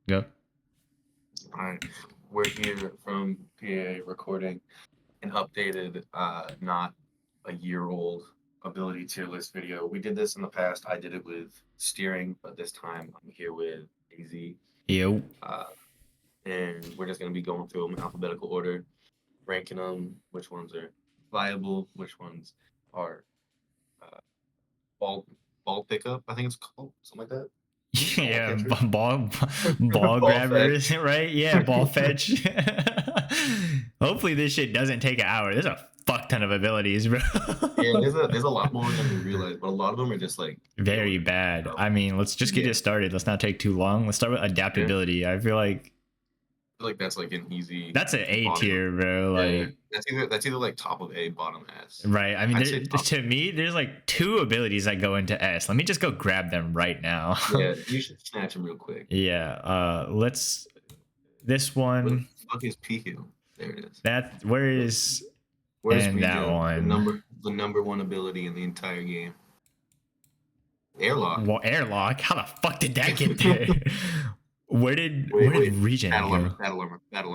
Go. All right, we're here from PA recording an updated, not a year old ability tier list video. We did this in the past. I did it with steering, but this time I'm here with AZ. Yo. And we're just going to be going through them in alphabetical order, ranking them, which ones are viable, which ones are ball pickup, I think it's called, something like that. Yeah, Catchers. ball Ball grabbers, right? Yeah, ball fetch. Hopefully this shit doesn't take an hour. There's a fuck ton of abilities, bro. Yeah, there's a lot more than we realize, but a lot of them are just like Very bad. I mean, let's just get this started. Let's not take too long. Let's start with adaptability. I feel like that's like an easy. that's an A tier, bro. Like that's either like top of A, bottom S. Right. I mean, to me, there's like two abilities that go into S. Let me just go grab them right now. Yeah, you should snatch them real quick. Yeah. Let's. This one. What the fuck is P-Heal? There it is. Where's and that one? The number one ability in the entire game. Airlock. Well, airlock. How the fuck did that get there? Where did Regen go? Battle armor. Battle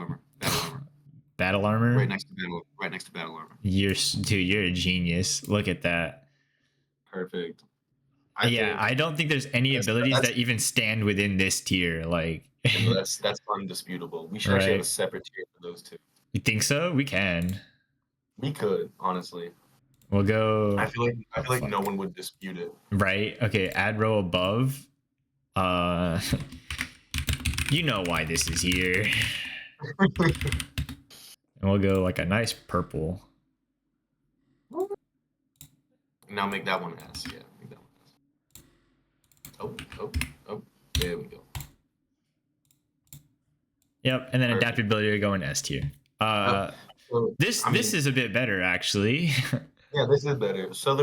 armor. Right next to battle armor. You're a genius. Look at that. Perfect. I don't think there's any abilities that even stand within this tier. Like that's undisputable. We should actually have a separate tier for those two. You think so? We can. We could, honestly. We'll go. I feel like no one would dispute it. Right. Okay. Add row above. You know why this is here. And we'll go like a nice purple. Now make that one S. Yeah, make that one S. Oh. There we go. Yep, and then perfect. Adaptability to go in S tier. This is a bit better actually. Yeah, this is better. So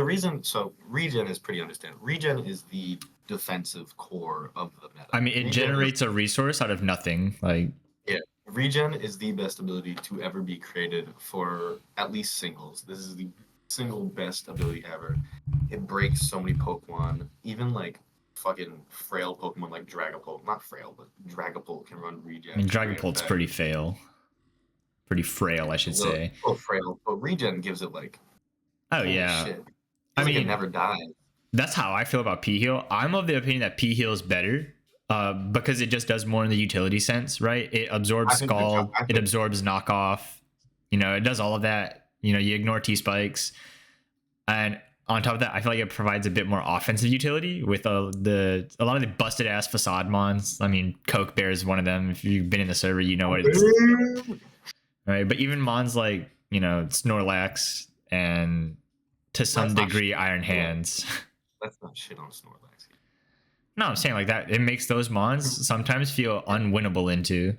regen is pretty understandable. Regen is the defensive core of the meta. I mean, it generates a resource out of nothing. Like regen is the best ability to ever be created for at least singles. This is the single best ability ever. It breaks so many Pokemon, even like fucking frail Pokemon like Dragapult. Not frail, but Dragapult can run regen. I mean, Dragapult's pretty frail, I should say. Oh, frail, but regen gives it like. Oh yeah. Shit. I mean, it never dies. That's how I feel about P-Heal. I'm of the opinion that P-Heal is better. Because it just does more in the utility sense, right? It absorbs Scald, it absorbs knockoff, it does all of that. You ignore T-Spikes. And on top of that, I feel like it provides a bit more offensive utility with a lot of the busted ass facade mons. I mean, Coke Bear is one of them. If you've been in the server, you know what it's right. But even mons like, Snorlax and to some degree Iron Hands. That's not shit on Snorlax. No, I'm saying like that. It makes those mons sometimes feel unwinnable into.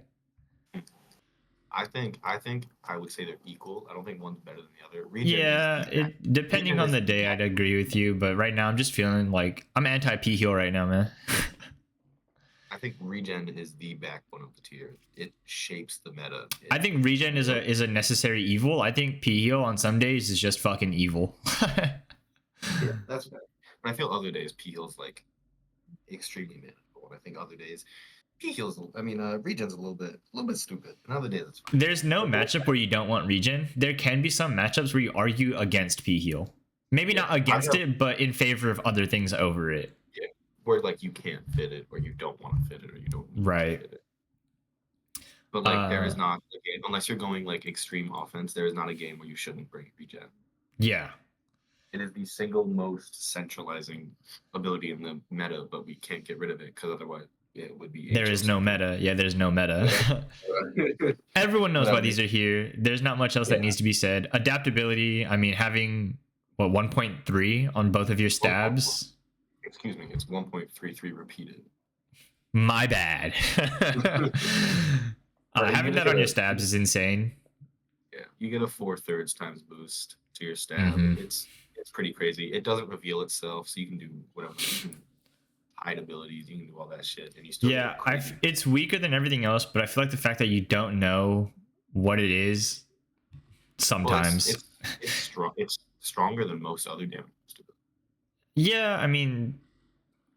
I think I would say they're equal. I don't think one's better than the other. Depending on the day, I'd agree with you. But right now, I'm just feeling like I'm anti P-Heal right now, man. I think regen is the backbone of the tier. It shapes the meta. I think regen is a necessary evil. I think P-Heal on some days is just fucking evil. Yeah, that's fair. And I feel other days P-Heal's like extremely manageable. I think other days regen's a little bit stupid. And other days it's fine. There's no matchup where you don't want regen. There can be some matchups where you argue against P-Heal. Maybe not against it, but in favor of other things over it. Yeah, where like you can't fit it, or you don't want to fit it, or you don't need to fit it. But like there is not a game, unless you're going like extreme offense, there is not a game where you shouldn't bring regen. Yeah. It is the single most centralizing ability in the meta, but we can't get rid of it because otherwise it would be. There is no meta. Yeah, there's no meta. Everyone knows why these are here. There's not much else that needs to be said. Adaptability. I mean, having 1.3 on both of your stabs. Excuse me, it's 1.33 repeated. My bad. Having that on your stabs is insane. Yeah, you get a 4/3 times boost to your stab. Mm-hmm. It's pretty crazy. It doesn't reveal itself, so you can do whatever. You can hide abilities, you can do all that shit, and you still. Yeah, it's weaker than everything else, but I feel like the fact that you don't know what it is sometimes. Well, it's strong. It's stronger than most other damage. Yeah, I mean,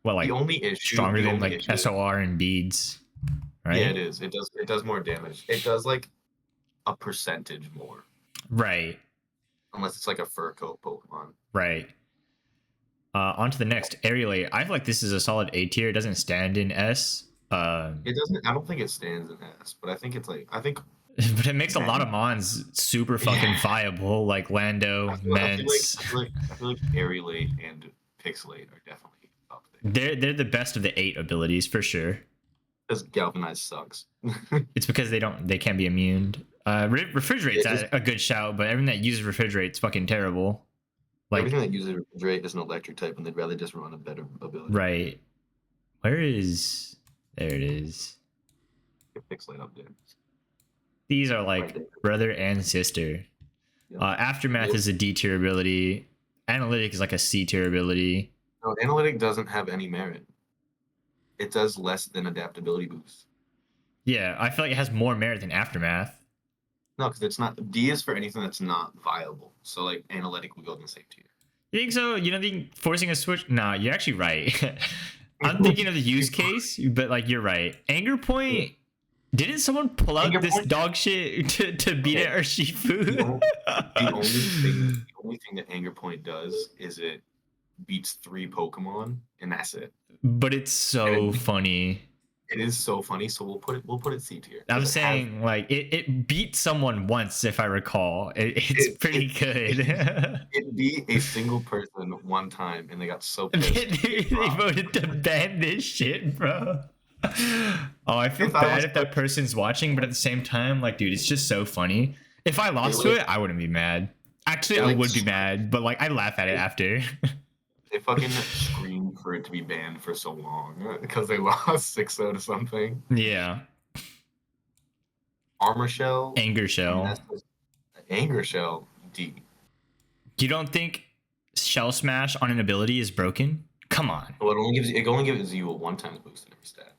well, like the only issue, stronger than like SOR and beads. right? Yeah, it is. It does more damage. It does like a percentage more. Right. Unless it's like a fur coat Pokemon. Right. On to the next, Aerialate. I feel like this is a solid A tier. It doesn't stand in S. It doesn't. I don't think it stands in S, but I think it's like. I think. But it makes a lot of mons super fucking Yeah. viable, like Lando, Mence. I feel like Aerialate and Pixelate are definitely up there. They're the best of the 8 abilities for sure. Because Galvanize sucks. It's because they can't be immune. Refrigerate's It a good shout, but everything that uses refrigerate's fucking terrible. Like everything that uses Refrigerate is an electric type, and they'd rather just run a better ability. right. Where is there it is. Get Pixelate up there. These are like Right there. brother and sister. Yeah. Aftermath Yep. is a D tier ability. Analytic is like a C tier ability. No, Analytic doesn't have any merit. It does less than adaptability boost. Yeah, I feel like it has more merit than Aftermath. No, because it's not. D is for anything that's not viable. So like Analytic would go in the same tier. You think so? You don't think forcing a switch? Nah, you're actually right. I'm thinking of the use case, but like you're right. Anger Point. Didn't someone pull out Anger this Point? dog shit to beat it or Shifu? The only thing that Anger Point does is it beats 3 Pokemon, and that's it. But it's so And- funny. It is so funny, so we'll put it C tier. I'm 'Cause it saying like it beat someone once, if I recall. It's pretty good. it beat a single person one time, and they got so pissed. they voted to ban this shit, bro. Oh, I feel If I bad was if that person's watching, but at the same time, like, dude, it's just so funny. If I lost They to like- it, I wouldn't be mad. Actually, they I like would be scream. mad, but like, I laugh at it after. They fucking screamed for it to be banned for so long because they lost 6-0 to something. Yeah, Armor Shell, Anger Shell. Anger Shell, D. You don't think Shell Smash on an ability is broken? Come on, Well, it only gives you a 1-time boost in every stat.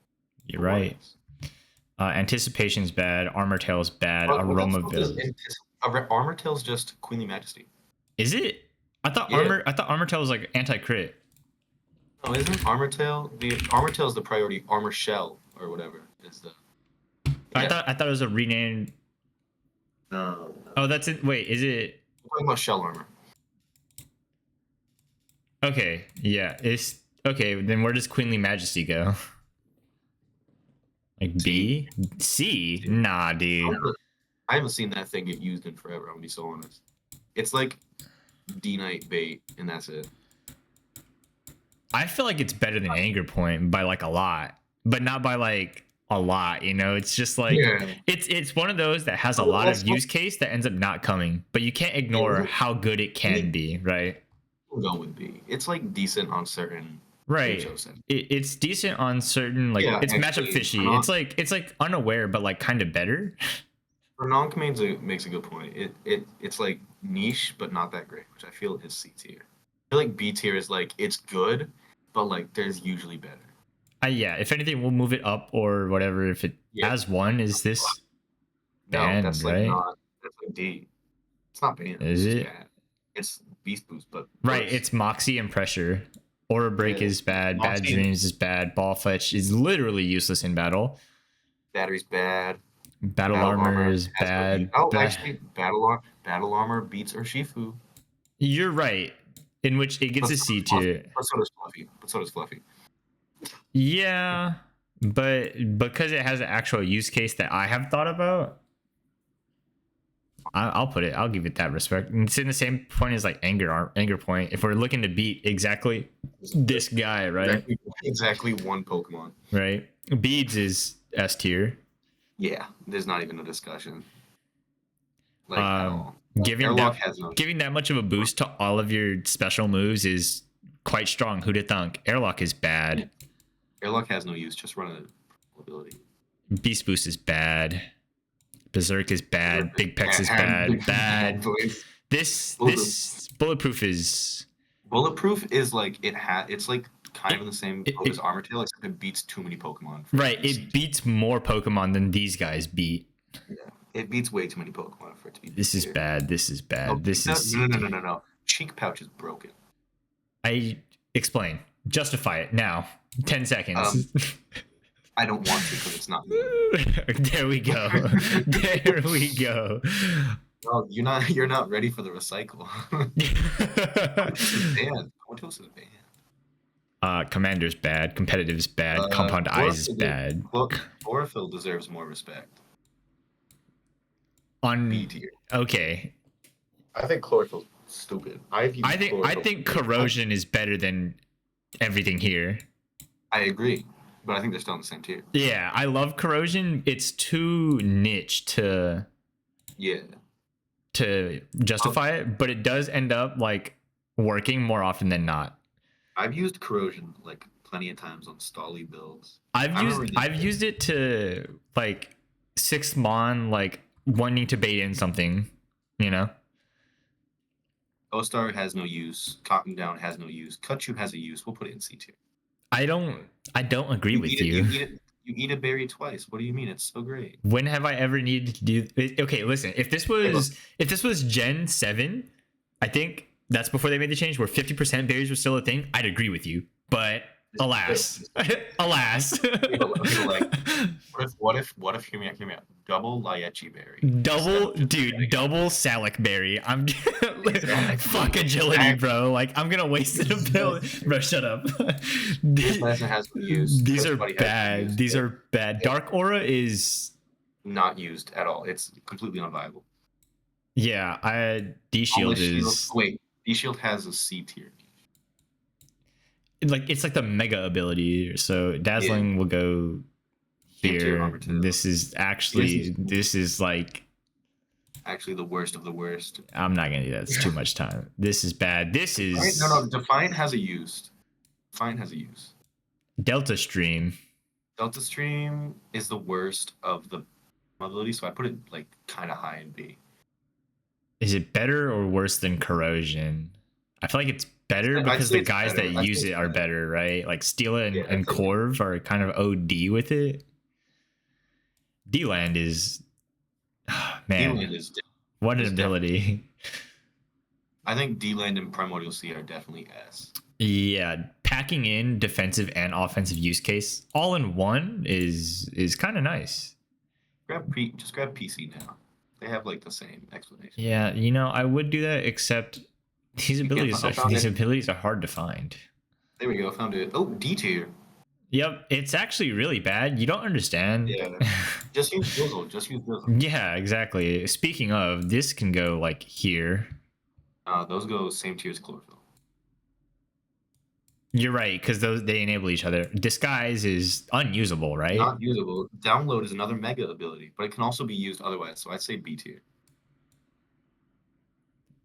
you're right. Anticipation's bad. Armor Tail's bad. Well, Aroma that's- Village. Armor Tail's just Queenly Majesty. Is it? I thought Yeah. Armor Tail was like anti crit. No, isn't Armor Tail the Armor Tail is the priority? Armor Shell or whatever is the. I thought it was a renamed. No. Oh, that's it. Wait, is it? We're talking about Shell Armor. Okay, yeah, it's okay. Then where does Queenly Majesty go? Like B, C? Nah, dude. I haven't seen that thing get used in forever. I'm gonna be so honest. It's like D Knight bait, and that's it. I feel like it's better than Anger Point by like a lot, but not by like a lot. You know, it's just like it's one of those that has a lot of use case that ends up not coming, but you can't ignore how good it can be, right? We'll go with B. It's like decent on certain. Right. HOs. It's decent on certain like Yeah, it's matchup actually, fishy. not- It's like unaware, but like kind of better. For non-commands, it makes a good point. It's like niche, but not that great, which I feel is C tier. I feel like B tier is like it's good, but like there's usually better. Yeah, if anything, we'll move it up or whatever. If it Yeah. has one, is this No, banned, that's like right? not. That's like D. It's not banned. Is it's it? bad. It's Beast Boost, but Right, worse. it's Moxie and Pressure. Aura Break Yeah. is bad. Bad Moxie- Dreams is bad. Ball Fetch is literally useless in battle. Battery's bad. Battle Armor is has no bad. beat. Oh, Ba- actually, Battle Armor beats Urshifu. You're right. In which it gets a C tier. But so does Fluffy. Yeah, but because it has an actual use case that I have thought about, I'll put it. I'll give it that respect. And it's in the same point as like Anger Point. If we're looking to beat exactly this guy, right? Exactly one Pokemon. Right. Beads is S tier. Yeah, there's not even a discussion. Like at all. Giving Airlock that has no. giving that much of a boost to all of your special moves is quite strong. Who'da thunk? Airlock is bad. Airlock has no use. Just run a ability. Beast Boost is bad. Berserk is bad. Big Pex is bad. Bad. This Bulletproof is Bulletproof is like it's like kind of in the same it- boat as Armor Tail, except it beats too many Pokemon. right. It beats more Pokemon than these guys beat. It beats way too many Pokemon for it to be. This is tier. bad. This is bad. Oh, This is. no. Cheek Pouch is broken. I explain. Justify it now. 10 seconds. I don't want to because it's not me. There we go. There we go. No, you're not ready for the recycle. Comatose is banned. Commander's bad. Competitive's bad. Compound Eyes is bad. Chlorophyll deserves more respect. On B tier. Okay. I think chlorophyll's stupid. I think corrosion is better than everything here. I agree, but I think they're still on the same tier. Yeah, I love corrosion. It's too niche to justify it, but it does end up like working more often than not. I've used corrosion like plenty of times on Stolly builds. I've used it to like 6 mon like wanting to bait in something, you know. O-Star has no use. Cotton Down has no use. Kutchu has a use. We'll put it in C tier. I don't agree with you. You eat a berry twice. What do you mean? It's so great. When have I ever needed to do? Okay, listen. If this was Gen 7, I think that's before they made the change where 50% berries were still a thing. I'd agree with you, but alas, alas. People like, what if? Hear me out. Double Liechi berry. Double Salic berry. I'm fuck agility, bro. Like I'm gonna waste it a bill. Bro, shut up. These are bad. These are bad. Dark Aura is not used at all. It's completely unviable. Yeah, D Shield is. Wait, D Shield has a C tier. Like it's like the mega ability. So Dazzling will go here. This is like actually the worst of the worst. I'm not gonna do that. It's too much time. This is bad. This is no. Defiant has a use. Delta Stream. Delta Stream is the worst of the ability, so I put it like kind of high in B. Is it better or worse than Corrosion? I feel like it's better because the guys that use it are better, right? Like Steela and Corv are kind of OD with it. D-Land is, man, what an ability. I think D-Land and Primordial Sea are definitely S. Yeah, packing in defensive and offensive use case all in one is kind of nice. Just grab PC now. They have like the same explanation. Yeah, I would do that, except these abilities are hard to find. There we go, found it. Oh, D tier. Yep, it's actually really bad. You don't understand. Yeah, just use Drizzle. Yeah, exactly. Speaking of, this can go like here. Those go same tier as Chlorophyll. You're right, because they enable each other. Disguise is unusable, right? Not usable. Download is another mega ability, but it can also be used otherwise, so I'd say B tier.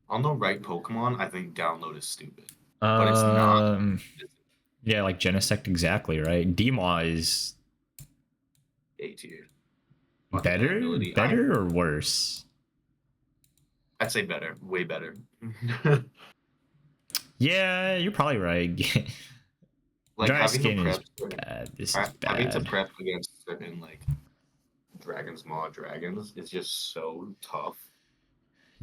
On the right Pokemon, I think Download is stupid. But it's not. Yeah, like Genesect exactly, right? Demaw is A tier. Better or worse? I'd say better. Way better. Yeah, you're probably right. Like Dry Skin is bad. This is bad. Having to prep against certain like Dragon's Maw dragons is just so tough.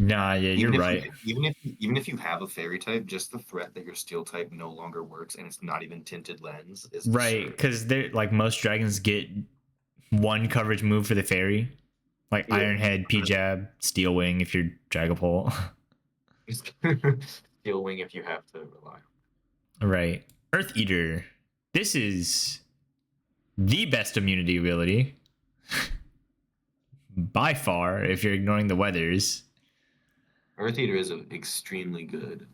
Nah, yeah, you're right. Even if you have a fairy type, just the threat that your steel type no longer works and it's not even tinted lens is right, because they're like most dragons get one coverage move for the fairy, like Ironhead, P-Jab, Steel Wing if you're Dragapult. Steel Wing if you have to rely. Right, Earth Eater. This is the best immunity ability by far if you're ignoring the weathers. Earth Eater is an extremely good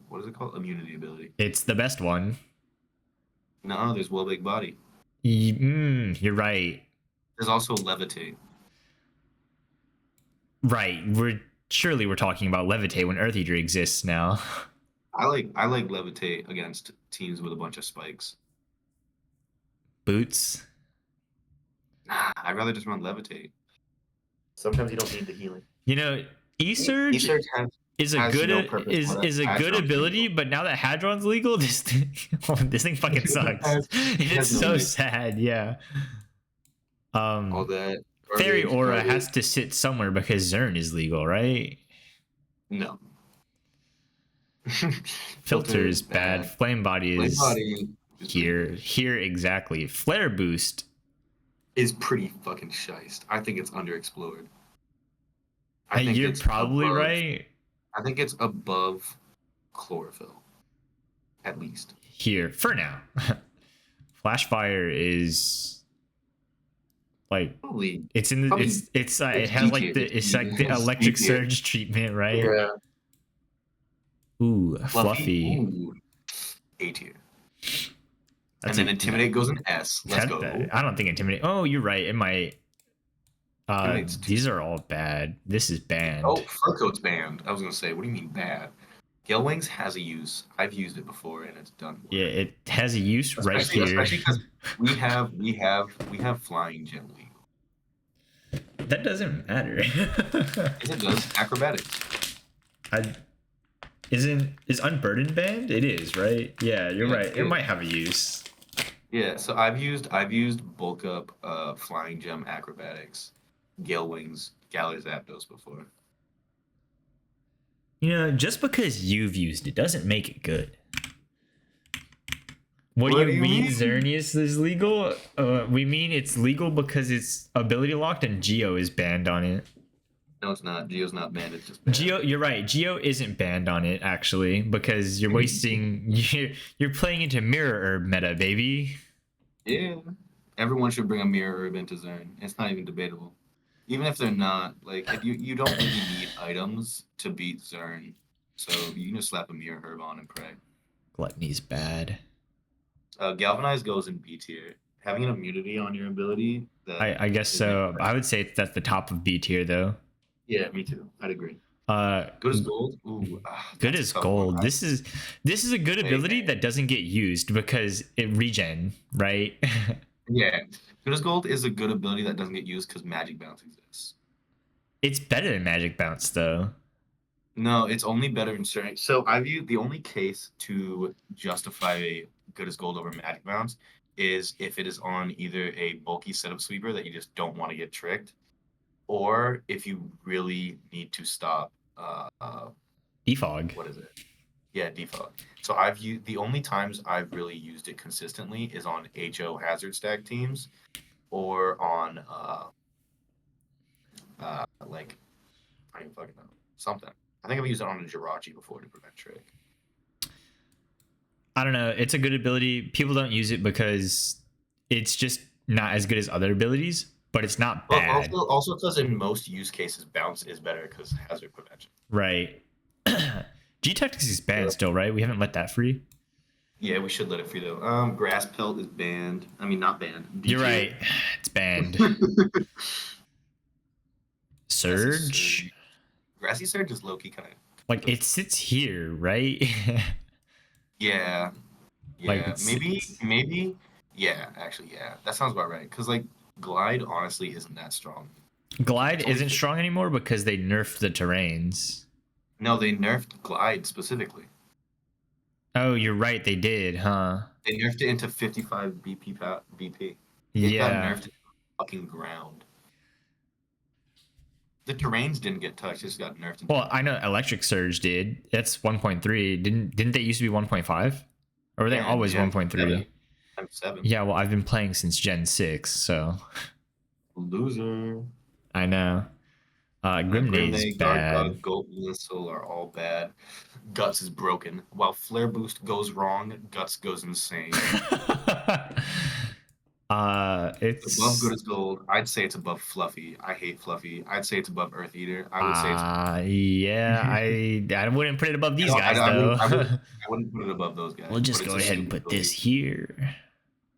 what is it called? Immunity ability. It's the best one. No, there's Well Big Body. You're right. There's also Levitate. Right. We're talking about Levitate when Earth Eater exists now. I like Levitate against teams with a bunch of spikes. Boots. Nah, I'd rather just run Levitate. Sometimes you don't need the healing. E-Surge is a good ability, but now that Hadron's legal, this thing fucking sucks. It's so sad, yeah. All that Fairy Aura has to sit somewhere because Zern is legal, right? No. Filter is bad. Flame Body is Here exactly. Flare boost is pretty fucking shiced. I think it's underexplored. You're probably right. I think it's above chlorophyll, at least. Here for now. Flash fire is like Probably, it's in the probably it has like the electric surge treatment, right? Yeah. Ooh, fluffy. Ooh. A tier. And then intimidate goes in S. Let's go. I don't think intimidate. Oh, you're right. It might. These are all bad. This is banned. Oh, fur coat's banned. I was gonna say, what do you mean bad? Gale Wings has a use. I've used it before and it's done. Yeah, it has a use right here. Especially because we have flying gem legal. That doesn't matter. Yes, it does. Acrobatics. Is unburdened banned? It is, right? Yeah, you're right. It might have a use. Yeah, so I've used bulk up flying gem acrobatics, Gale Wings, Galar Zapdos before. You know, just because you've used it doesn't make it good. What do you mean Xerneas is legal? We mean it's legal because it's ability locked and Geo is banned on it. No, it's not. Geo's not banned. It's just banned. Geo. You're right. Geo isn't banned on it actually because you're wasting. You're playing into Mirror Herb meta, baby. Yeah, everyone should bring a Mirror Herb into Zern. It's not even debatable. Even if they're not, like, if you don't really need items to beat Zern, so you can just slap a Mirror Herb on and pray. Gluttony's bad. Galvanize goes in B tier. Having an immunity on your ability. I guess so. I would say that's the top of B tier though. Yeah, me too. I'd agree. Good as gold. Ooh, good as gold. This is a good ability that doesn't get used because it regen, right? Yeah, good as gold is a good ability that doesn't get used because magic bounce exists. It's better than magic bounce though. No, it's only better in certain. So I view the only case to justify good as gold over magic bounce is if it is on either a bulky setup sweeper that you just don't want to get tricked, or if you really need to stop defog. What is it? Yeah, defog. So I've used the only times I've really used it consistently is on HO hazard stack teams or on like I don't even fucking know. Something. I think I've used it on a Jirachi before to prevent trick. I don't know. It's a good ability. People don't use it because it's just not as good as other abilities, but it's not bad. Also because in most use cases, bounce is better because hazard prevention. Right. G-Tactics is banned still, right? We haven't let that free. Yeah, we should let it free though. Grass Pelt is banned. I mean, not banned. You're right. It's banned. Surge. Grassy Surge is low-key kind of... Like, it sits here, right? Yeah. Like maybe. Yeah, actually, yeah. That sounds about right. Because, like, Glide, honestly, isn't that strong. Glide isn't strong anymore because they nerfed the terrains. No, they nerfed Glide specifically. Oh, you're right. They did, huh? They nerfed it into 55 BP. It got nerfed to the fucking ground. The terrains didn't get touched; it just got nerfed. Well, I know Electric Surge did. That's 1.3. Didn't they used to be 1.5? Or were they always 1.3? 7. Yeah, well, I've been playing since Gen 6, so. Loser. I know. Grimnay's bad. Goat Missile are all bad. Guts is broken. While Flare Boost goes wrong, Guts goes insane. It's above good as gold. I'd say it's above Fluffy. I hate Fluffy. I'd say it's above Earth Eater. I would say it's yeah, I wouldn't put it above these guys though. I wouldn't put it above those guys. We'll just go ahead and put this here.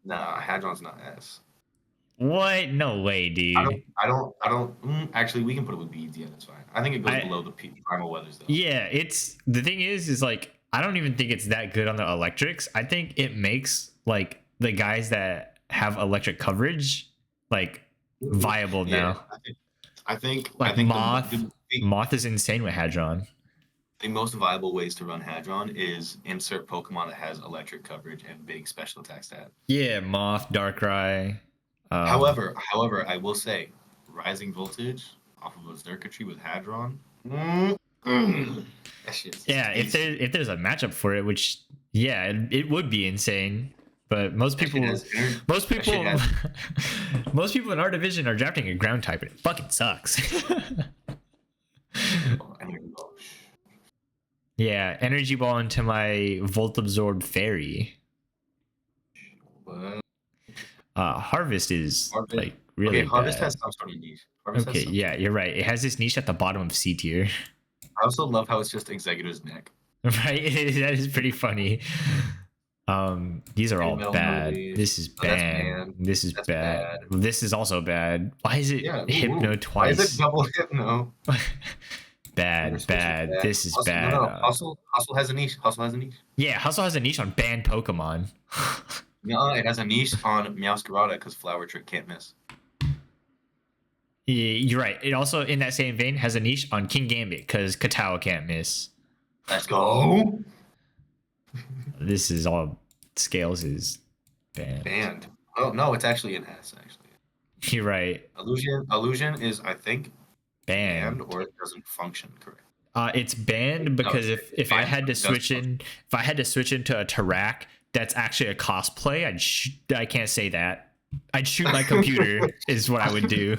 Nah, Hadron's not S. What? No way, dude. I don't. Actually, we can put it with beads. Yeah, that's fine. I think it goes below the primal weathers though. Yeah, it's the thing is like I don't even think it's that good on the electrics. I think it makes like the guys that have electric coverage like viable now. I think Moth is insane with Hadron. The most viable ways to run Hadron is insert Pokemon that has electric coverage and big special attack stat. Yeah, Moth, Darkrai. However, I will say, Rising Voltage off of a Xurkitree with Hadron. Yeah, if there's a matchup for it, which it would be insane. But most That shit people, has energy. most That shit people, has most people in our division are drafting a ground type, and it fucking sucks. energy ball. Yeah, energy ball into my Volt Absorb Fairy. What? Harvest is Harvest. like really Okay, Harvest bad. has some sort of niche. Harvest has Okay, some yeah, sort you're right. It has this niche at the bottom of C tier. I also love how it's just Executor's neck. Right? That is pretty funny. These are all Metal bad. Unleashed. This is Oh, that's bad. banned. This is That's bad. bad. This is also bad. Why is it Yeah. Hypno Why is it twice? double Hypno? Bad, bad. This is bad. No. Hustle has a niche. Hustle has a niche. Yeah, Hustle has a niche on banned Pokemon. No, it has a niche on Meowscarada because Flower Trick can't miss. Yeah, you're right. It also, in that same vein, has a niche on King Gambit because Katawa can't miss. Let's go. This is all scales is banned. Banned. Oh no, it's actually an S. Actually, You're right. Illusion is I think Banned. banned or it doesn't function correct. It's banned because if I had to switch into a Tarak that's actually a cosplay, I can't say that. I'd shoot my computer is what I would do.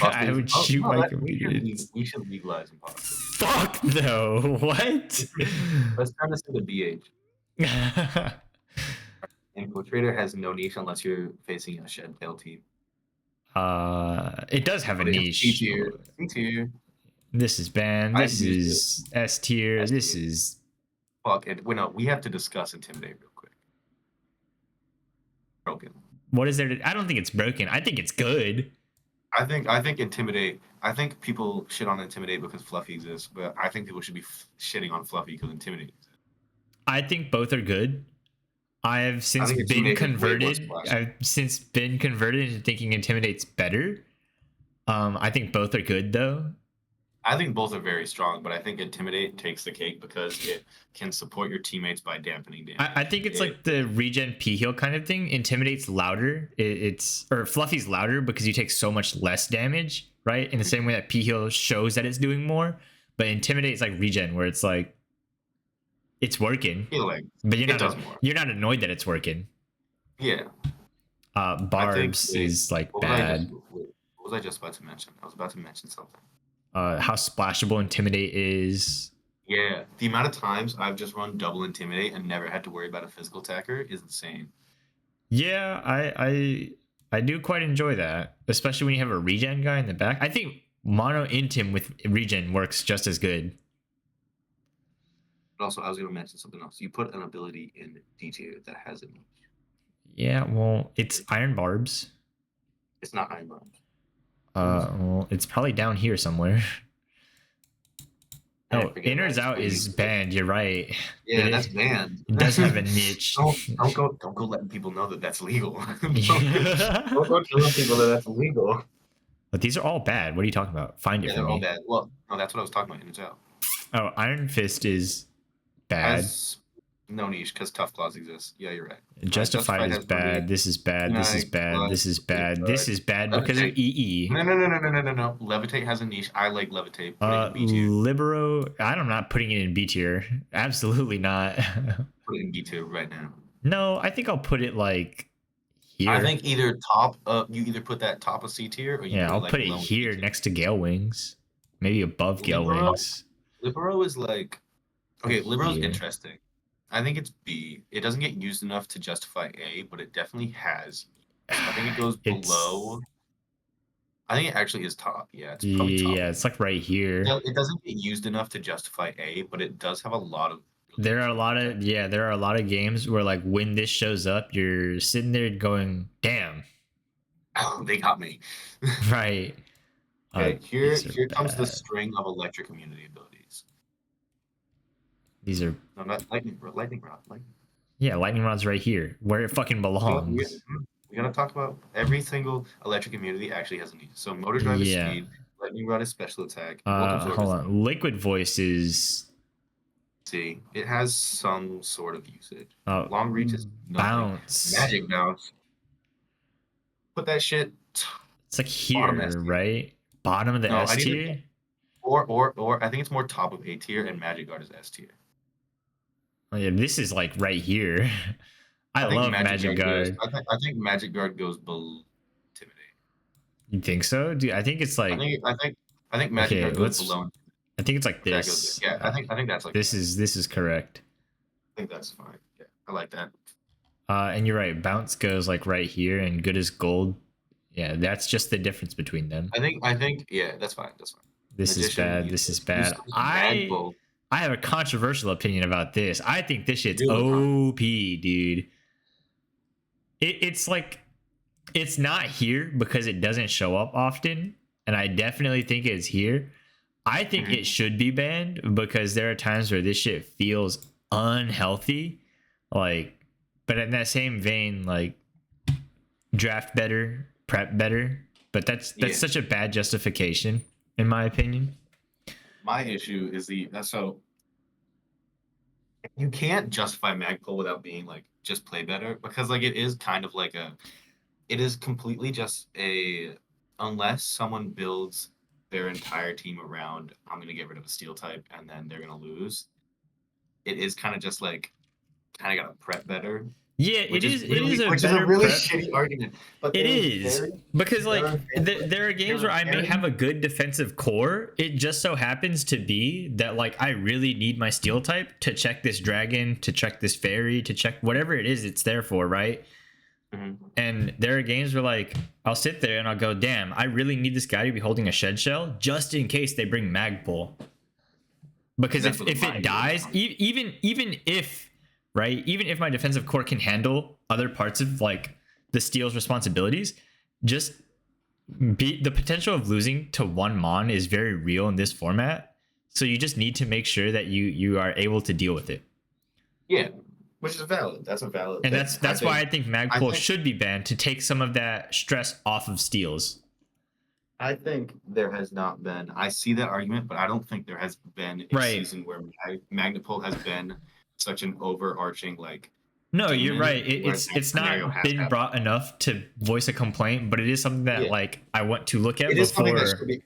I would shoot my computer. We should legalize imposters. Fuck no. What? Let's try to say the BH. Infiltrator has no niche unless you're facing a Shed Tail team. It does have a niche. C tier. C tier. This is banned. This is S tier. This is fuck it. Wait, no, we have to discuss Intimidate real quick. Broken. What is there to, I don't think it's broken. I think it's good. I think Intimidate. I think people shit on Intimidate because Fluffy exists, but I think people should be shitting on Fluffy because Intimidate exists. I think both are good. I've since been converted into thinking Intimidate's better. I think both are good though. I think both are very strong, but I think Intimidate takes the cake because it can support your teammates by dampening damage. I think it's like the regen P heal kind of thing. Intimidate's louder. Or Fluffy's louder because you take so much less damage, right? In the same way that P heal shows that it's doing more, but Intimidate's like regen where it's like it's working, but you're not annoyed that it's working. Yeah. Barbs is like bad. What was I just about to mention? I was about to mention something. How splashable Intimidate is. Yeah, the amount of times I've just run double Intimidate and never had to worry about a physical attacker is insane. Yeah, I do quite enjoy that, especially when you have a regen guy in the back. I think mono Intim with regen works just as good. But also, I was going to mention something else. You put an ability in D tier that has a niche. Yeah, well, it's Iron Barbs. It's not Iron Barbs. Well, it's probably down here somewhere. Oh, Inners Out is banned. You're right. Yeah, that's banned. It does have a niche. Don't go letting people know that that's legal. don't go telling people that that's illegal. But these are all bad. What are you talking about? Find it for me. They're all bad. Well, no, that's what I was talking about. Inners Out. Oh, Iron Fist is bad. Has no niche because Tough Claws exists. Yeah, you're right. Justified is bad. This is bad. This is bad. This is bad. This is bad because of EE. No. Levitate has a niche. I like Levitate. Libero. I'm not putting it in B tier. Absolutely not. Put it in B tier right now. No, I think I'll put it like here. I think either top. You either put that top of C tier, or I'll put it here next to Gale Wings, maybe above Gale Wings. Libero is like, okay. Libero is interesting. I think it's B. It doesn't get used enough to justify A, but it definitely has. I think it goes below. I think it actually is top. Yeah, it's probably top. Yeah, it's like right here. It doesn't get used enough to justify A, but it does have a lot of. There are a lot of games where like when this shows up, you're sitting there going, "Damn, oh, they got me." Right. Okay, here comes the string of electric immunity abilities. These are not lightning rod. Yeah, lightning rod's right here, where it fucking belongs. We're gonna talk about every single electric immunity actually has a need. So motor drive is speed, lightning rod is special attack. Hold on, liquid voice is. See, it has some sort of usage. Long reach is nothing. Bounce. Magic bounce. Put that shit. It's like here, right? Bottom of the S tier. Or I think it's more top of A tier and Magic Guard is S tier. Oh, yeah, this is like right here. I I think love Magic Magic Guard goes. Guard. I think Magic Guard goes below Intimidate. You think so? Dude, I think it's I like think I think I think Magic okay, Guard goes let's below. I think it's like Okay, that goes. this. Yeah, I think that's like. This is correct. I think that's fine. Yeah, I like that. And you're right, bounce goes like right here and good as gold. Yeah, that's just the difference between them. I think yeah, that's fine. That's fine. This is Magician bad. This is bad. uses Mag Bolt. I have a controversial opinion about this. I think this shit's Really OP, dude. It's like it's not here because it doesn't show up often, and I definitely think it's here. I think Mhm. it should be banned because there are times where this shit feels unhealthy. Like, but in that same vein, like draft better, prep better. But that's Yeah. such a bad justification, in my opinion. My issue is so you can't justify Magpul without being like just play better because like it is kind of like it is completely just unless someone builds their entire team around I'm gonna get rid of a steel type and then they're gonna lose. It is kind of just like kind of gotta prep better. Yeah, it is. It Really, is a which is a better really prep. shitty argument. But It there is very- because like there are- there are games there where are I may very- have a good defensive core. It just so happens to be that like I really need my steel type to check this dragon, to check this fairy, to check whatever it is it's there for, right? Mhm. And there are games where like I'll sit there and I'll go, damn, I really need this guy to be holding a shed shell just in case they bring Magpul. Because That's if what it mine dies, is. even if right, even if my defensive core can handle other parts of like the steel's responsibilities, just the potential of losing to one mon is very real in this format. So you just need to make sure that you are able to deal with it. Yeah, which is valid. That's a valid. And that's why I think Magpul think- should be banned to take some of that stress off of steals. I think there has not been. I see that argument, but I don't think there has been a Right. season where Magnapul has been such an overarching like. No, you're demon right. where It's that scenario not has been happened. brought enough to voice a complaint, but it is something that Yeah. like I want to look at It is something that before. should be.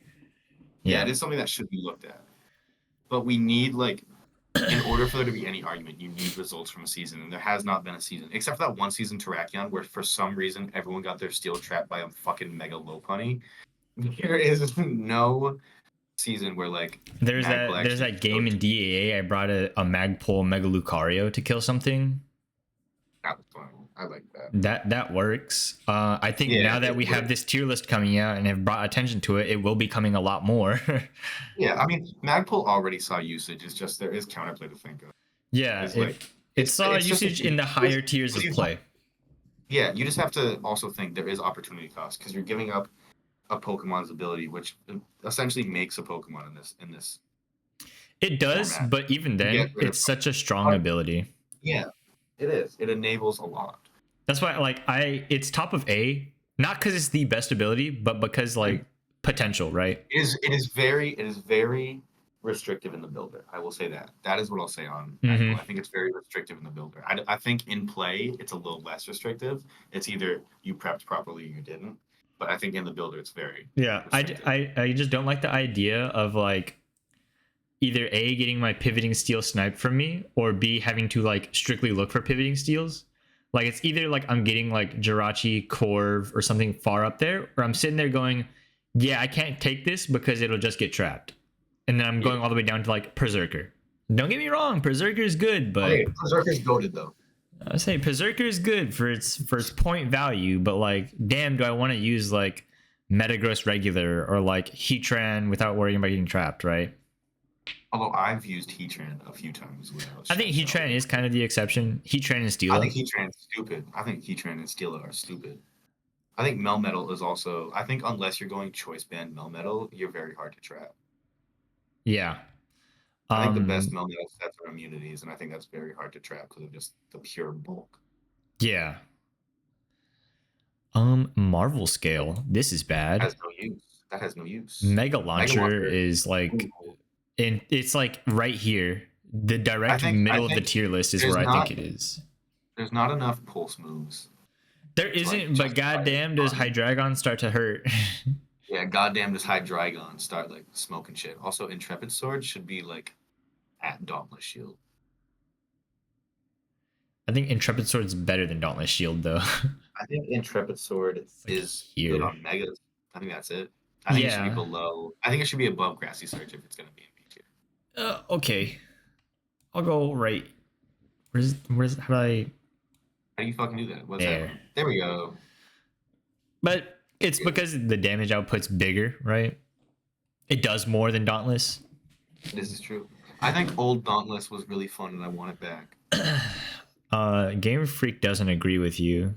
Yeah, it is something that should be looked at. But we need like, in order for there to be any argument, you need results from a season, and there has not been a season except for that one season Terrakion, where for some reason everyone got their steel trapped by a fucking mega low punny. There is no season where like There's Magpul that actually game in DAA. I brought a Magpul Mega Lucario to kill something. That was fun. I like that. That works. I think Yeah, now that it we have works. this tier list coming out and have brought attention to it, it will be coming a lot more. Yeah, I mean Magpul already saw usage. It's just there is counterplay to think of. Yeah, It's it, like- it it's- saw it's just a- usage in the higher tiers of it's- play. Yeah, you just have to also think there is opportunity cost because you're giving up a Pokemon's ability, which essentially makes a Pokemon in this. It does, format. but even then, get rid of- it's such a strong ability. Yeah, it is. It enables a lot. That's why, like, it's top of A, not because it's the best ability, but because like potential, right? It is very restrictive in the builder. I will say that. That is what I'll say on Mhm. Magpul. I think it's very restrictive in the builder. I think in play it's a little less restrictive. It's either you prepped properly or you didn't. But I think in the builder it's very Yeah, restrictive. I just don't like the idea of like either A, getting my pivoting steel sniped from me, or B, having to like strictly look for pivoting steals. Like it's either like I'm getting like Jirachi, Corv, or something far up there, or I'm sitting there going, yeah, I can't take this because it'll just get trapped. And then I'm going all the way down to like Berserker. Don't get me wrong, Berserker is good, but Okay, Berserker's goated though. I say Berserker is good for its point value, but like, damn, do I want to use like Metagross regular or like Heatran without worrying about getting trapped, right? Although I've used Heatran a few times. I think Heatran is kind of the exception. Heatran and I Steel. think Heatran is stupid. I think Heatran and Steela are stupid. I think Melmetal is also. I think unless you're going choice band Melmetal, you're very hard to trap. Yeah. I think the best Melmetal sets are immunities, and I think that's very hard to trap because of just the pure bulk. Yeah. Marvel Scale. This is bad. That has no use. That has no use. Mega Launcher Launcher. is like, Ooh. and it's like right here. The direct middle of the think tier list is there's where I not- think it is. There's not enough pulse moves. There isn't, but justify it. goddamn, does Hydreigon start to hurt? Yeah, goddamn, does Hydreigon start like smoking shit? Also, Intrepid Sword should be like at Dauntless Shield. I think Intrepid Sword's better than Dauntless Shield though. I think Intrepid Sword Like is here. good on Megas. I think that's it. I think it should be Yeah. below. I think it should be above Grassy Surge if it's gonna be in B tier. Okay. I'll go right. Where's how do I? How do you fucking do that? What's There. that? There we go. But it's because the damage output's bigger, right? It does more than Dauntless. This is true. I think old Dauntless was really fun and I want it back. Game Freak doesn't agree with you.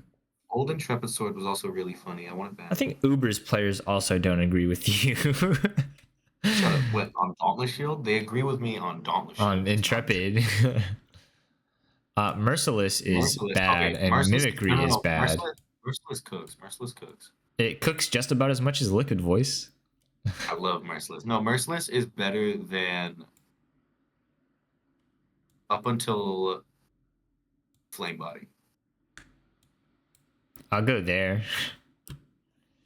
Old Intrepid Sword was also really funny. I want it back. I think Uber's players also don't agree with you. Shut up. What, on Dauntless Shield? They agree with me on Dauntless Shield. On Intrepid. Merciless is bad, okay, and Merciless, Mimicry is bad. Merciless cooks. Merciless cooks. It cooks just about as much as Liquid Voice. I love Merciless. No, Merciless is better than up until Flame Body. I'll go there.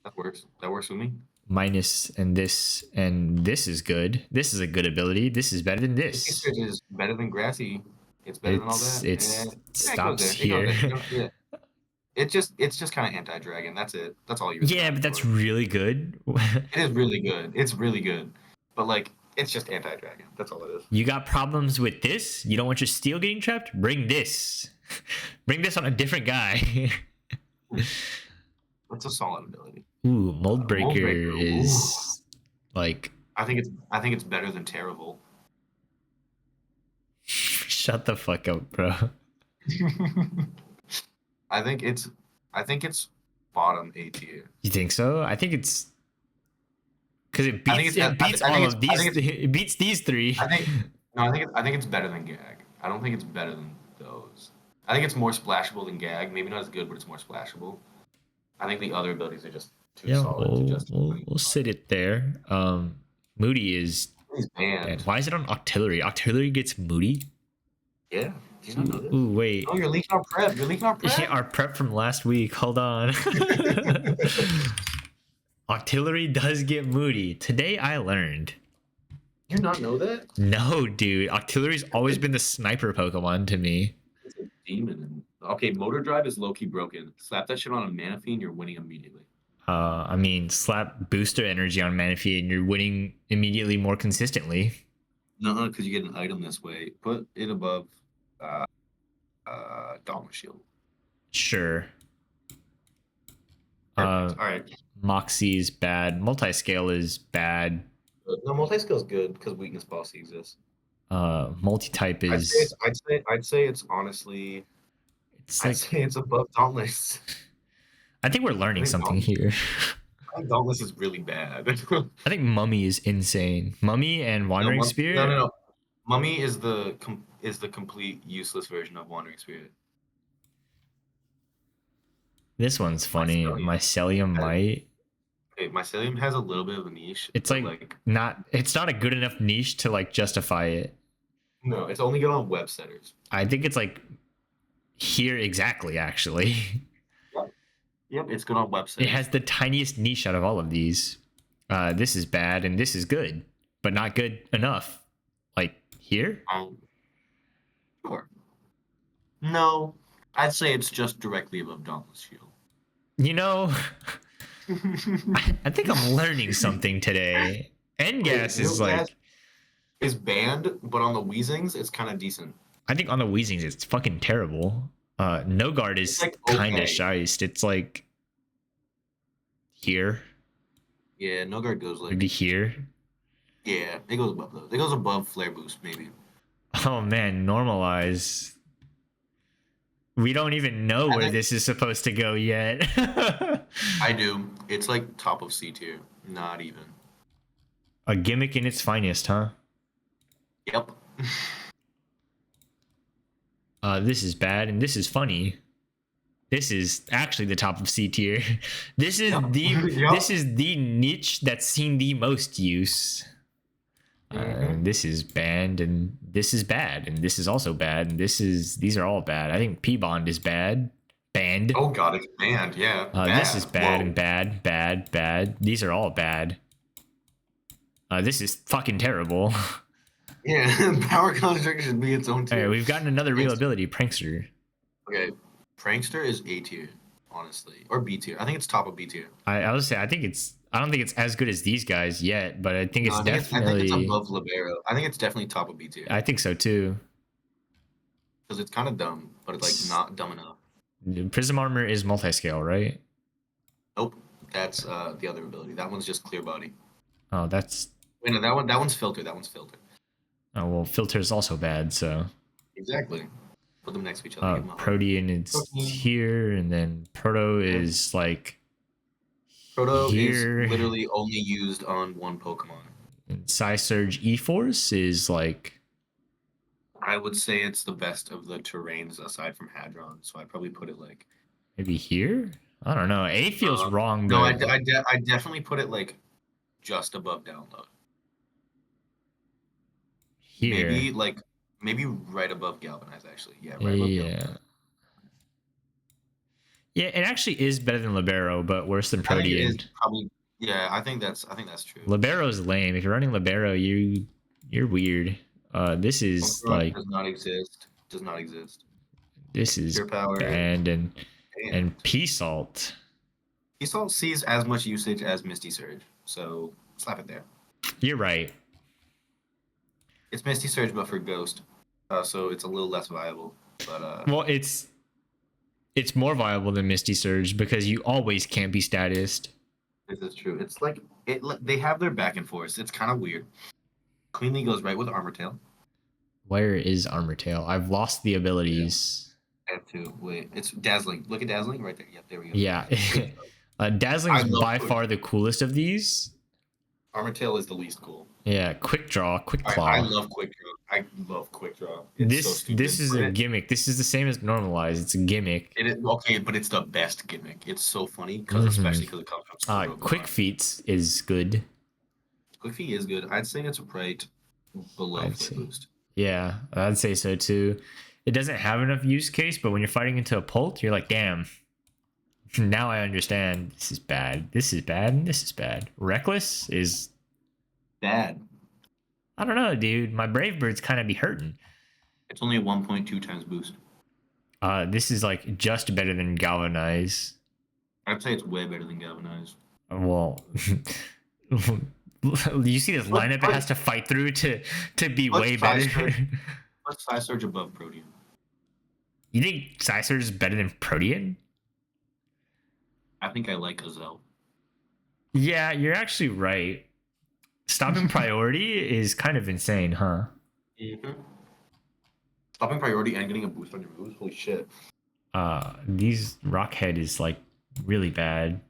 That works. That works with me. Minus and this is good. This is a good ability. This is better than this. It is better than Grassy. It's better than all that. It stops here. It's just kind of anti-dragon. That's it. That's all you. Yeah, but that's really good. It is really good. It's really good. But like, it's just anti-dragon. That's all it is. You got problems with this? You don't want your steel getting trapped? Bring this. Bring this on a different guy. It's a solid ability. Ooh, Mold Breaker is like. I think it's better than Terrible. Shut the fuck up, bro. I think it's bottom A tier. You think so? I think it's because it beats it beats these three. I think it's better than Gag. I don't think it's better than those. I think it's more splashable than Gag. Maybe not as good, but it's more splashable. I think the other abilities are just too solid. We'll sit it there. Moody is bad. Why is it on Octillery? Octillery gets Moody? Yeah. Do you not know this? Ooh, wait. Oh, you're leaking our prep. Yeah, our prep from last week. Hold on. Octillery does get Moody. Today I learned. You not know that? No, dude. Octillery's always been the sniper Pokemon to me. It's a demon. Okay, Motor Drive is low-key broken. Slap that shit on a Manaphy and you're winning immediately. I mean, slap Booster Energy on Manaphy and you're winning immediately more consistently. No, because you get an item this way. Put it above Dauntless Shield. Sure. All right. Moxie is bad. Multiscale is bad. No, multi-scale is good because weakness policy exists. Multi-type is. I'd say it's honestly. I'd say it's above Dauntless. I think we're learning something here. I think Dauntless is really bad. I think Mummy is insane. Mummy and Wandering Spirit. No. Mummy is the complete useless version of Wandering Spirit. This one's funny. Mycelium might. Okay, Mycelium has a little bit of a niche. It's like not. It's not a good enough niche to like justify it. No, it's only good on web setters. I think it's like here exactly. Actually. Yep, it's good on web setters. It has the tiniest niche out of all of these. This is bad and this is good, but not good enough. Like here. Sure. No, I'd say it's just directly above Dauntless Shield. You know, I think I'm learning something today. Engas is like is banned, but on the Weezings, it's kind of decent. I think on the Weezings, it's fucking terrible. No Guard is like, kind of shiced. It's like here. Yeah, No Guard goes like maybe here. Yeah, it goes above those. It goes above Flare Boost, maybe. Oh man, Normalize. We don't even know where this is supposed to go yet. I do. It's like top of C tier. Not even. A gimmick in its finest, huh? Yep. This is bad and this is funny. This is actually the top of C tier. This is this is the niche that's seen the most use. This is banned and this is bad and this is also bad and these are all bad. I think P-Bond is banned. Oh god, it's banned. Yeah. This is bad. Whoa. And bad. These are all bad. This is fucking terrible. Yeah, Power Construct should be its own tier. Alright, we've gotten another real ability, Prankster. Okay, Prankster is A tier, honestly, or B tier. I think it's top of B tier. I would say I don't think it's as good as these guys yet, but I think No, it's I think it's definitely. above Libero. I think it's definitely top of B tier I think so too. because it's kind of dumb, but it's like not dumb enough. Prism armor is multi-scale, right? Nope, that's the other ability. That one's just clear body. Oh, that's. Wait, no, that one's filter. That one's filter. Oh well, filter is also bad. So Exactly. Put them next to each other. Give them a hug. Protean is here, and then Proto is like Proto here. is literally only used on one Pokemon. And Psysurge E-Force is like. I would say it's the best of the terrains aside from Hadron, so I'd probably put it like Maybe here? I don't know. A feels wrong, no, but I definitely put it like just above download. here. Maybe right above Galvanize actually. Yeah, right above Galvanize. Yeah, it actually is better than Libero, but worse than Protean. Probably. Yeah, I think that's true. Libero's lame. If you're running Libero, you're weird. This is like does not exist. Does not exist. This is Pure power banned and P-Salt. P-Salt sees as much usage as Misty Surge, so slap it there. You're right. It's Misty Surge, but for Ghost, so it's a little less viable. But well, it's more viable than Misty Surge because you always can't be statist. This is true. It's like they have their back and forth. It's kind of weird. Queenly goes right with Armor Tail. Where is Armor Tail? I've lost the abilities. I have to wait. It's Dazzling. Look at Dazzling right there. Yep, there we go. Yeah. Dazzling is by far the coolest of these. Armor Tail is the least cool. Yeah, Quick Draw, Quick Claw. I love Quick Draw. I love Quick Draw. It's this is a gimmick. This is the same as Normalize. It's a gimmick. It is okay, but it's the best gimmick. It's so funny because especially because it comes from Quick Feet is good. Quick Feet is good. I'd say it's right below Flip Boost. Yeah, I'd say so too. It doesn't have enough use case, but when you're fighting into a Pult, you're like, damn. Now I understand. This is bad. This is bad. And this is bad. Reckless is bad. I don't know, dude. My Brave Birds kind of be hurting. It's only a 1.2 times boost. This is like just better than Galvanize. I'd say it's way better than Galvanize. Well, you see this lineup it has to fight through to be way better. Let's Psysurge above Protean. You think Psysurge is better than Protean? I think I like Gazelle. Yeah, you're actually right. Stopping priority is kind of insane, huh? Mm-hmm. Stopping priority and getting a boost on your moves, holy shit. These Rockhead is like really bad.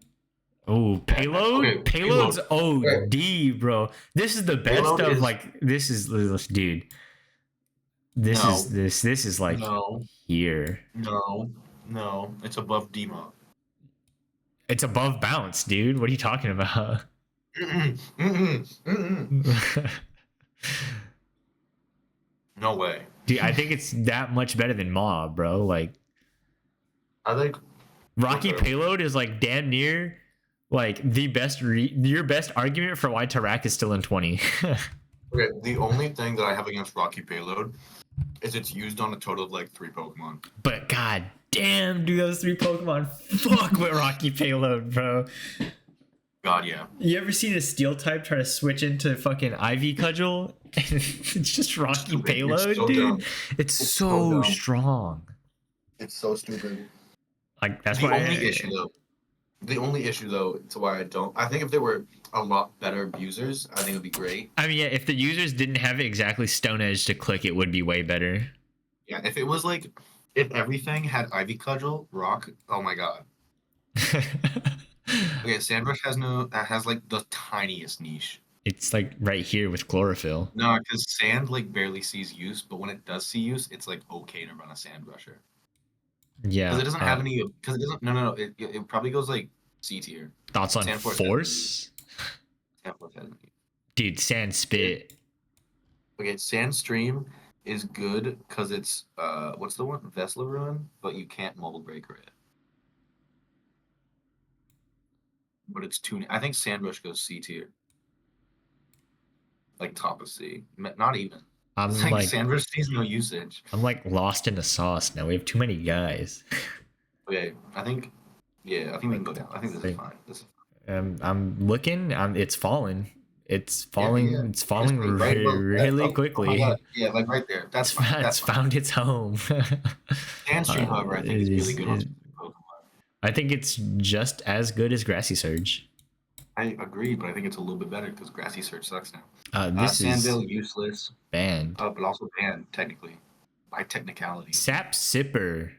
Oh, payload? Okay, Payload's OD, bro. This is the best payload of like this is dude. This is like here. No, it's above Demo. It's above bounce, dude. What are you talking about? No way. Dude, I think it's that much better than Maw, bro. Like I think Rocky Payload is like damn near like the best your best argument for why Tarak is still in 20. Okay, the only thing that I have against Rocky Payload is it's used on a total of like 3 Pokemon. But god damn, dude, those 3 Pokemon fuck with Rocky Payload, bro. God, yeah. You ever seen a Steel type try to switch into fucking Ivy Cudgel? It's just Rocky Payload, so dude. Dumb. It's so strong. It's so stupid. Like that's the only issue though to why I think if there were a lot better users, I think it would be great. I mean, yeah, if the users didn't have exactly Stone Edge to click, it would be way better. Yeah, if it was like if everything had Ivy Cudgel, Rock, oh my god. Okay, Sandrush has like the tiniest niche. It's like right here with Chlorophyll. No, because Sand like barely sees use, but when it does see use, it's like okay to run a Sand Rusher. Yeah, because it doesn't have any. Because it doesn't. No. It probably goes like C tier. Thoughts on Force? Dude, Sand Spit. Okay, Sand Stream is good because it's what's the one? Vesla Ruin, but you can't Mobile Breaker it. But it's too. I think Sandrush goes C tier. Like top of C, not even. I'm It's like like Sandrush sees no usage. I'm like lost in the sauce now. We have too many guys. Okay, I think I think we can go down. I think this is Like, fine. This is I'm looking. It's falling. It's yeah. falling. It's falling Honestly, right above that. really Oh my god. quickly. Yeah, like right there. That's fine. It's That's fine. found its home. Sandstream, however, I think is really good on Is Pokemon. I think it's just as good as Grassy Surge. I agree, but I think it's a little bit better because Grassy Search sucks now. This is Sandville useless, banned. but also banned technically by technicality. Sap Sipper.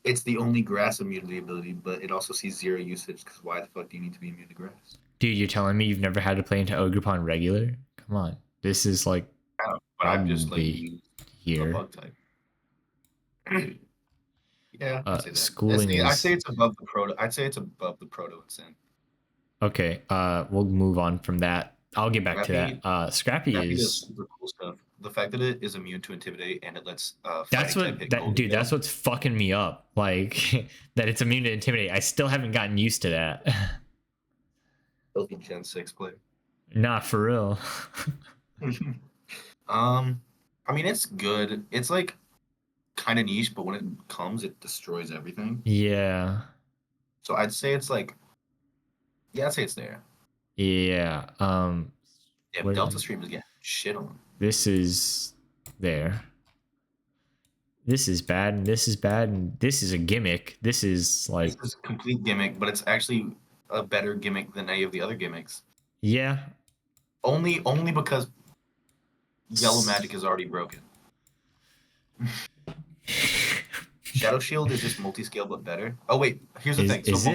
It's the only grass immunity ability, but it also sees 0 usage. Because why the fuck do you need to be immune to grass? Dude, you're telling me you've never had to play into Ogerpon regular? Come on, this is like But I've just like probably used a here. bug type. Yeah, I'd say that. Schooling I'd is say it's above the proto. I'd say it's above the proto and Sin. okay. We'll move on from that. I'll get back to that. Scrappy Scrappy does is super cool stuff. The fact that it is immune to Intimidate and it lets that's fighting what type hit that Golden dude. Tail. That's what's fucking me up. Like that it's immune to Intimidate. I still haven't gotten used to that. Filthy Gen 6 player. Nah, for real. I mean it's good. It's like kind of niche, but when it comes, it destroys everything. Yeah. So I'd say it's like, yeah, I'd say it's there. Yeah. Yeah, but Delta Stream is getting shit on. This is there. This is bad, and this is bad, and this is a gimmick. This is like this is a complete gimmick, but it's actually a better gimmick than any of the other gimmicks. Yeah. Only because Yellow Magic is already broken. Shadow Shield is just multi-scale but better. Oh wait, here's the thing. So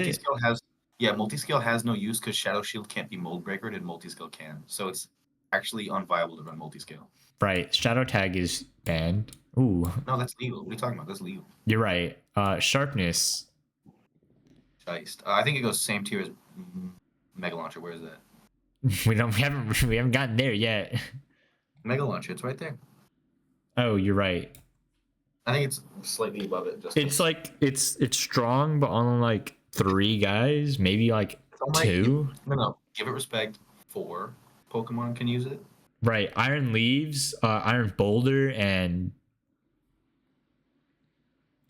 multi-scale has no use because Shadow Shield can't be mold breakered and multi-scale can. So it's actually unviable to run multi-scale. Right. Shadow Tag is banned. Ooh. No, that's legal. What are you talking about? That's legal. You're right. Sharpness. I think it goes same tier as Mega Launcher. Where is that? We haven't gotten there yet. Mega Launcher, it's right there. Oh, you're right. I think it's slightly above it. It's like it's strong, but on like 3 guys, maybe like 2. No. Give it respect. 4 Pokemon can use it. Right. Iron Leaves, Iron Boulder, and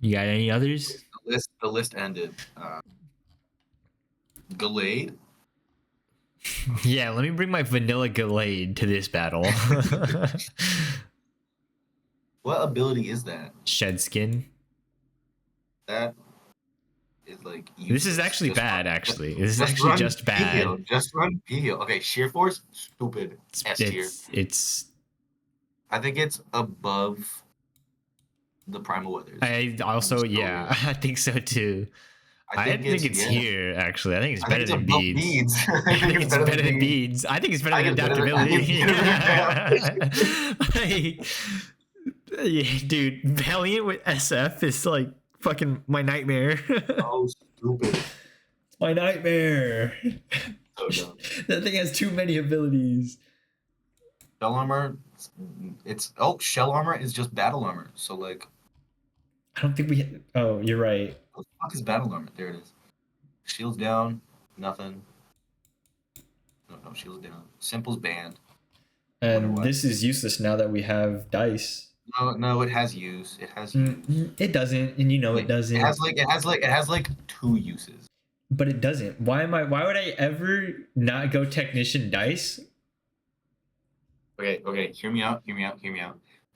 you got any others? The list ended. Gallade. Yeah, let me bring my vanilla Gallade to this battle. What ability is that? Shed Skin. That is like useless. This is actually just bad. Run, actually, this is actually just bad. P-heal. Just run P-heal. Okay, Sheer Force, stupid. S tier. It's. I think it's above the Primal Weathers. I also I think so too. I think it's here actually. I think it's better than Beads. I think it's better than Beads. I think it's better than Adaptability. Yeah, dude, Valiant with SF is like fucking my nightmare. Oh, stupid. My nightmare. So dumb. That thing has too many abilities. Shell Armor, Shell Armor is just Battle Armor. So like, I don't think we. Oh, you're right. What the fuck is Battle Armor? There it is. Shields down, nothing. No, shields down. Simple's banned. And this is useless now that we have Dice. No, it has use. It has use. It doesn't, and you know it doesn't. It has like 2 uses. But it doesn't. Why would I ever not go Technician Dice? Okay. Hear me out.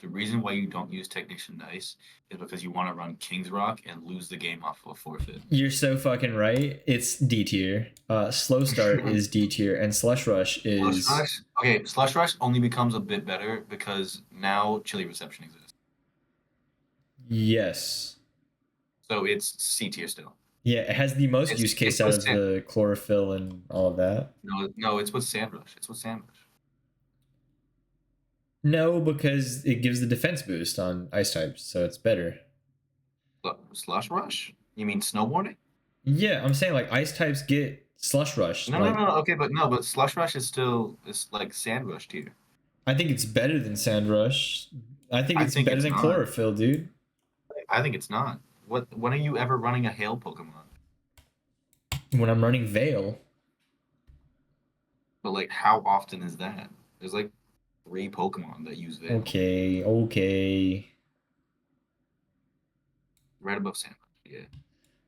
The reason why you don't use Technician Dice is because you want to run King's Rock and lose the game off of a forfeit. You're so fucking right. It's D tier. Slow Start is D tier, and Slush Rush is. Slush Rush only becomes a bit better because now Chili Reception exists. Yes. So it's C tier still. Yeah, it has the most use case out of the chlorophyll and all of that. No, it's with Sandrush. No, because it gives the defense boost on ice types, so it's better. Slush Rush? You mean Snowboarding? Yeah, I'm saying like ice types get Slush Rush. No. Okay, but Slush Rush is like Sand Rush tier. I think it's better than Sand Rush. I think it's better than chlorophyll, dude. I think it's not. When are you ever running a Hail Pokemon? When I'm running Veil. But like, how often is that? There's like 3 Pokemon that use Veil. Okay. Right above Sandwich, yeah.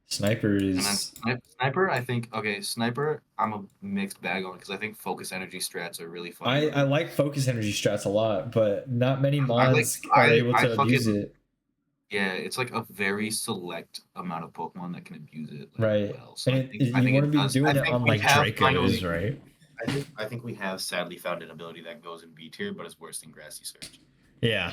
Sniper And is. then Sniper, I think. Okay, Sniper, I'm a mixed bag on because I think Focus Energy strats are really fun. I like focus energy strats a lot, but not many I like. mods are able to abuse fucking. it. Yeah, it's like a very select amount of Pokemon that can abuse it like, Right. well. So And I you think want to it be does. I doing it think on we like have Dracos, finally. right? I think we have sadly found an ability that goes in B tier, but it's worse than Grassy Surge. Yeah.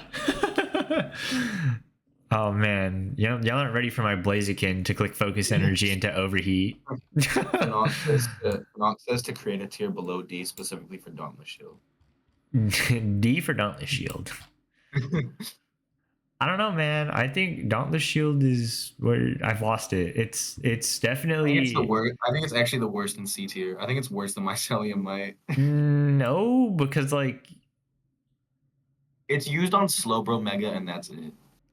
Oh man, y'all aren't ready for my Blaziken to click focus energy into overheat. Fnac says to create a tier below D specifically for Dauntless Shield. D for Dauntless Shield. I don't know, man. I think Dauntless Shield is where I've lost it. It's definitely. I think it's the worst. I think it's actually the worst in C tier. I think it's worse than Mycelium Might. No, because like it's used on Slowbro Mega and that's it.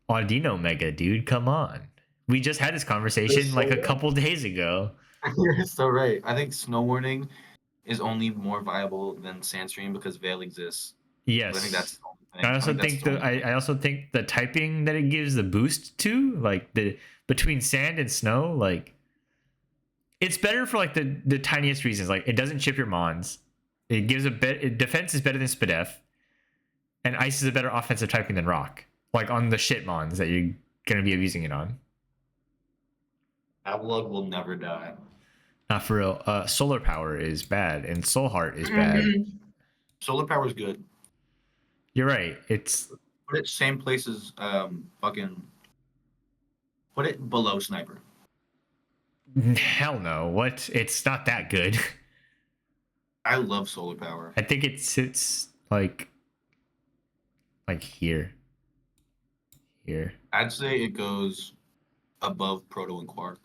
Audino Mega, dude. Come on. We just had this conversation like a couple days ago. You're so right. I think Snow Warning is only more viable than Sandstream because Veil exists. Yes. I think that's the only thing. I also think the typing that it gives the boost to, like the between sand and snow, like it's better for like the tiniest reasons. Like it doesn't chip your mons. It gives a bit. Defense is better than Spadef, and ice is a better offensive typing than rock. Like on the shit mons that you're gonna be abusing it on. Avalugg will never die. Not for real. Solar Power is bad, and Soul Heart is bad. Solar Power is good. You're right. It's put it same place as fucking. Put it below Sniper. Hell no. What? It's not that good. I love Solar Power. I think it sits like here. Here. I'd say it goes above Proto and Quark.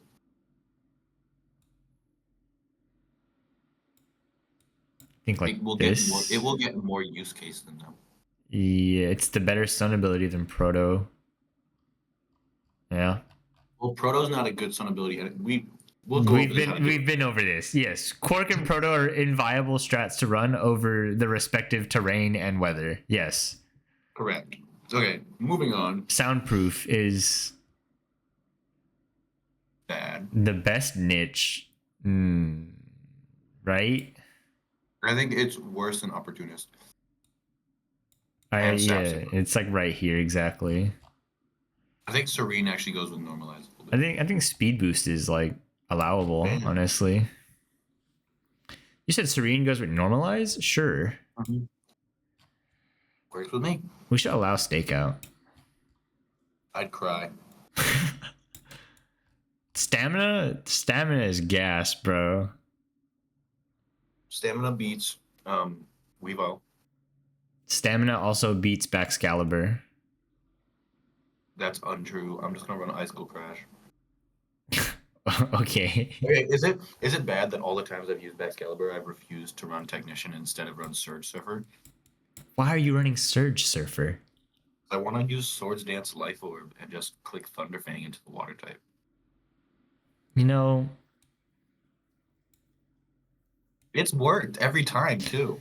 I think like it will this. It will get more use case than them. Yeah, it's the better sun ability than Proto. Yeah. Well, Proto's not a good sun ability. We've been over this. Yes, Quark and Proto are inviable strats to run over the respective terrain and weather. Yes. Correct. Okay, moving on. Soundproof is bad. The best niche, right? I think it's worse than Opportunist. Yeah, it's like right here exactly. I think Serene actually goes with Normalize. I think Speed Boost is like allowable, honestly. You said Serene goes with Normalize? Sure. Mm-hmm. Works with me. We should allow Stakeout. I'd cry. Stamina is gas, bro. Stamina beats Weavile. Stamina also beats Baxcalibur. That's untrue. I'm just gonna run Icicle Crash. Okay. Okay, is it bad that all the times I've used Baxcalibur, I've refused to run Technician instead of run Surge Surfer? Why are you running Surge Surfer? I want to use Swords Dance Life Orb and just click Thunderfang into the water type. You know, it's worked every time too.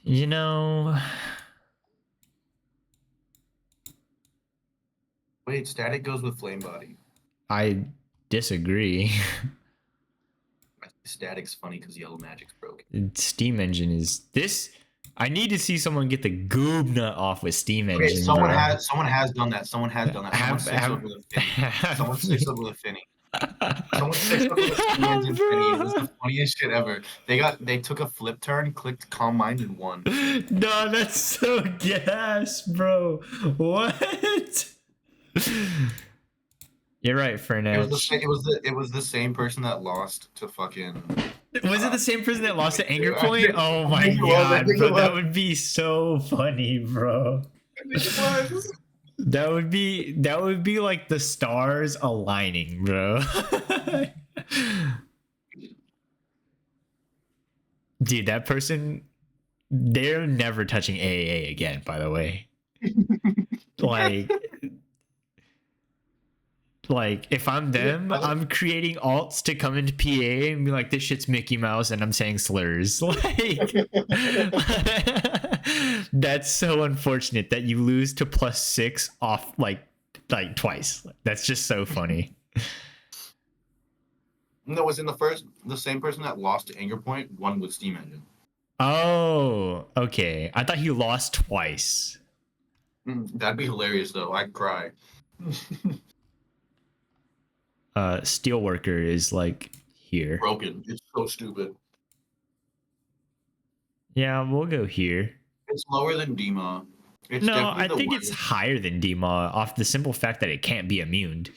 You know. Wait, Static goes with Flame Body. I disagree. Static's funny because Yellow Magic's broken. Steam Engine is this. I need to see someone get the goob nut off with Steam Engine. Okay, someone has done that. Someone sticks up with a Finny. Someone sticks up with a Steam Engine Finny. It was the funniest shit ever. They took a flip turn, clicked Calm Mind, and won. No, that's so gas, bro. What? You're right, Fernandez. It was the same person that lost to fucking. Was it the same person that lost to Anger Point? Oh my god, bro, that would be so funny, bro. That would be like the stars aligning, bro. Dude, that person, they're never touching AAA again, by the way. Like, if I'm them, I'm creating alts to come into PA and be like, this shit's Mickey Mouse, and I'm saying slurs. Like, That's so unfortunate that you lose to +6 off like twice. That's just so funny. No, it's in the same person that lost to Anger Point won with Steam Engine. Oh, okay. I thought he lost twice. That'd be hilarious though. I'd cry. Steelworker is like here. Broken. It's so stupid. Yeah, we'll go here. It's lower than Dima. No, I think it's higher than Dima off the simple fact that it can't be immune.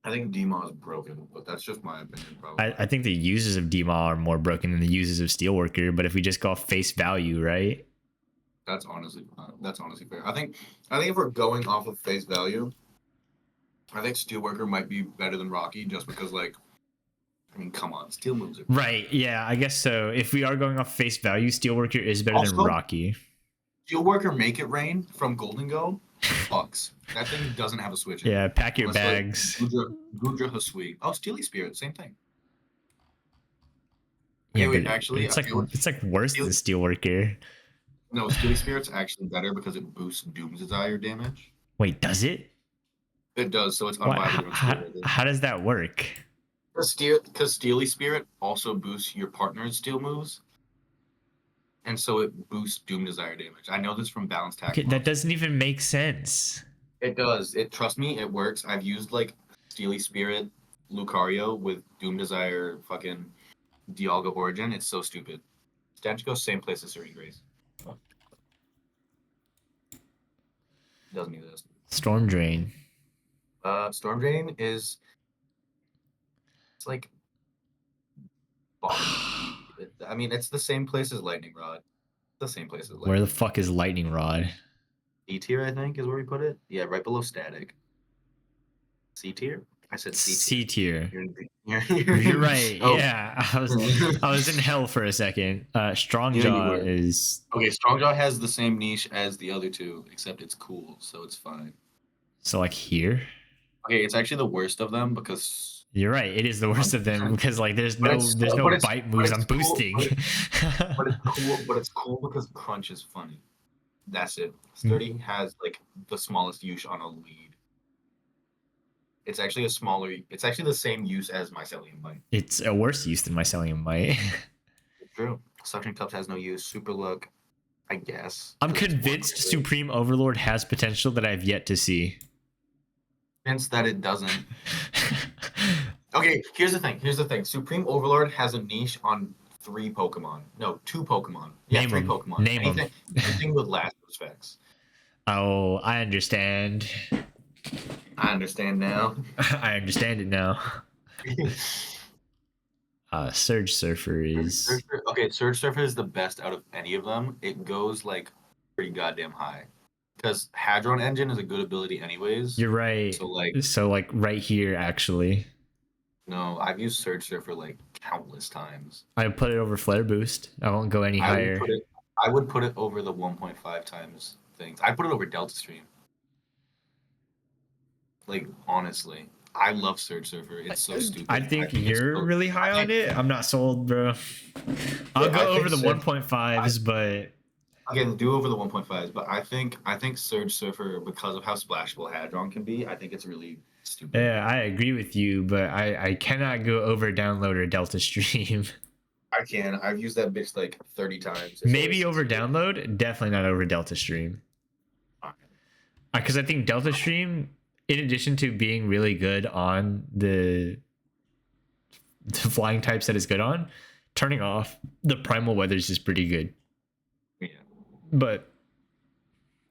I think Dima is broken, but that's just my opinion. Probably. I think the users of Dima are more broken than the users of Steelworker. But if we just go off face value, right? That's honestly fair. I think if we're going off of face value, I think Steelworker might be better than Rocky just because, like, I mean, come on, Steel moves are right. Yeah, I guess so. If we are going off face value, Steelworker is better than Rocky. Steelworker Make It Rain from Golden Go fucks. That thing doesn't have a switch. Yeah, pack your bags. Like Gudra Hasui. Oh, Steely Spirit, same thing. Yeah, wait, actually, it's like worse than Steelworker. No, Steely Spirit's actually better because it boosts Doom's Desire damage. Wait, does it? It does, so it's unviable. How does that work? Because Steely Spirit also boosts your partner's steel moves. And so it boosts Doom Desire damage. I know this from Balanced Attack. Okay, that doesn't even make sense. It does. Trust me, it works. I've used like Steely Spirit, Lucario with Doom Desire, fucking Dialga Origin. It's so stupid. Stanchico, same place as Serene Grace. Doesn't exist. Storm Drain. Storm Drain is. It's like. I mean, it's the same place as Lightning Rod. The same place as Lightning. Where the fuck is Lightning Rod? C tier, I think, is where we put it. Yeah, right below Static. C tier. I said C tier. You're right. Oh. Yeah, I was in hell for a second. Strongjaw is okay. Strongjaw has the same niche as the other two, except it's cool, so it's fine. So like here. Okay, it's actually the worst of them because. You're right. It is the worst of them because like there's no bite moves I'm boosting. But it's cool because Crunch is funny. That's it. Sturdy has like the smallest use on a lead. It's actually it's actually the same use as Mycelium Bite. It's a worse use than Mycelium Bite. True. Suction Cups has no use. Super Look, I guess. I'm convinced Supreme Overlord has potential that I've yet to see. Convinced that it doesn't. Okay, here's the thing. Supreme Overlord has a niche on 3 Pokemon. No, 2 Pokemon. Yeah, Name 3 them. Pokemon. Name them. Anything with last specs. Oh, I understand. I understand now. I understand it now. Surge Surfer is... Surge Surfer is the best out of any of them. It goes, like, pretty goddamn high. Because Hadron Engine is a good ability anyways. You're right. So like right here, actually. No, I've used Surge Surfer, like, countless times. I put it over Flare Boost. I won't go any higher. I would put it over the 1.5 times things. I'd put it over Delta Stream. Like, honestly. I love Surge Surfer. It's so stupid. I think you're really high on it. I'm not sold, bro. I'll go over the 1.5s, but... Again, do over the 1.5s, but I think Surge Surfer, because of how splashable Hadron can be, I think it's really stupid. Yeah, I agree with you, but I cannot go over Download or Delta Stream. I can. I've used that bitch like 30 times. Maybe over Download, definitely not over Delta Stream. Because I think Delta Stream, in addition to being really good on the flying types that it's good on, turning off the Primal Weathers is pretty good. Yeah. But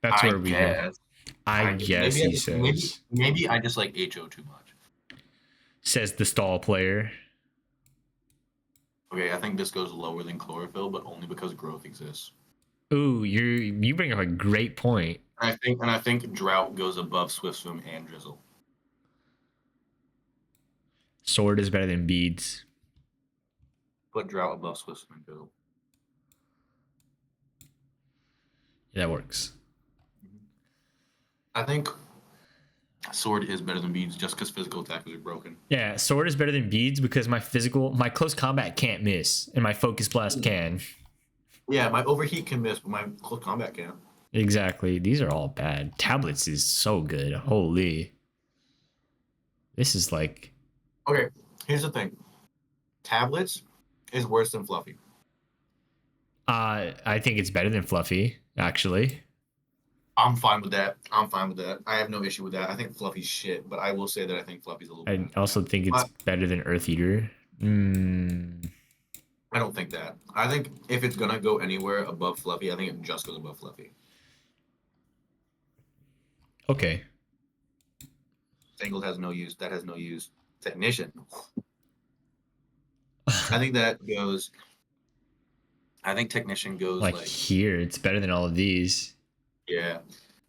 that's where we go. I guess he says. Maybe I just like HO too much. Says the stall player. Okay, I think this goes lower than Chlorophyll, but only because growth exists. Ooh, you bring up a great point. I think Drought goes above Swift Swim and Drizzle. Sword is better than Beads. Put Drought above Swift Swim and Drizzle. Yeah, that works. I think Sword is better than Beads just because physical attacks are broken. Yeah, Sword is better than Beads because my close combat can't miss and my Focus Blast can. Yeah, my overheat can miss, but my close combat can't. Exactly. These are all bad. Tablets is so good. Holy. This is like Okay, here's the thing. Tablets is worse than Fluffy. I think it's better than Fluffy, actually. I'm fine with that. I'm fine with that. I have no issue with that. I think Fluffy's shit, but I will say that I think Fluffy's a little I better. also think it's But better than Earth Eater. I don't think that. I think if it's gonna go anywhere above Fluffy, I think it just goes above Fluffy. Okay. Tangled has no use. That has no use. Technician. I think that goes. I think Technician goes Like like, here, it's better than all of these. yeah.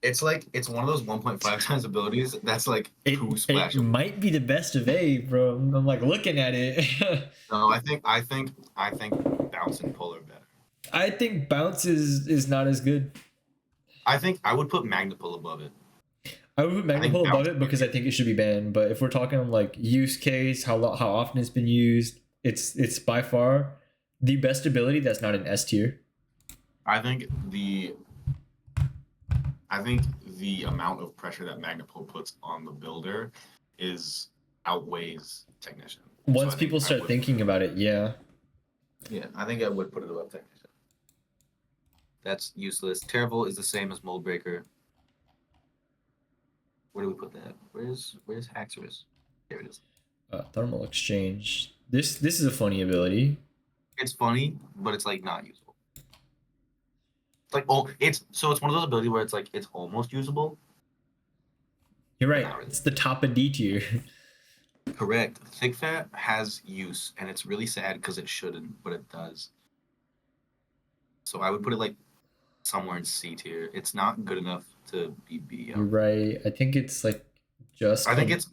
It's like it's one of those 1.5 times abilities that's like too It splashable. might be the best of A, bro. I'm like looking at it. No, I think Bounce and Pull are better. I think Bounce is not as good. I think I would put Magnapull above it. I would put I think Magnapole above Bounce. it because I think it should be banned. But if we're talking like use case, how often it's been used, it's by far the best ability that's not an S tier. I think the I think the amount of pressure that Magnapull puts on the builder is outweighs Technician. So Once I think people I start would, thinking about it, yeah. yeah, I think I would put it above Technician. That's useless. Terrible is the same as Mold Breaker. Where do we put that? Where's Haxorus? There it is. Thermal exchange. This is a funny ability. It's funny, but it's like not usable. Like it's one of those abilities where it's like it's almost usable. You're But right. not really. It's the top of D tier. Correct. Thick Fat has use, and it's really sad because it shouldn't, but it does. So I would put it like somewhere in C tier. It's not good enough to be B. You're right. I think it's like just. I think it's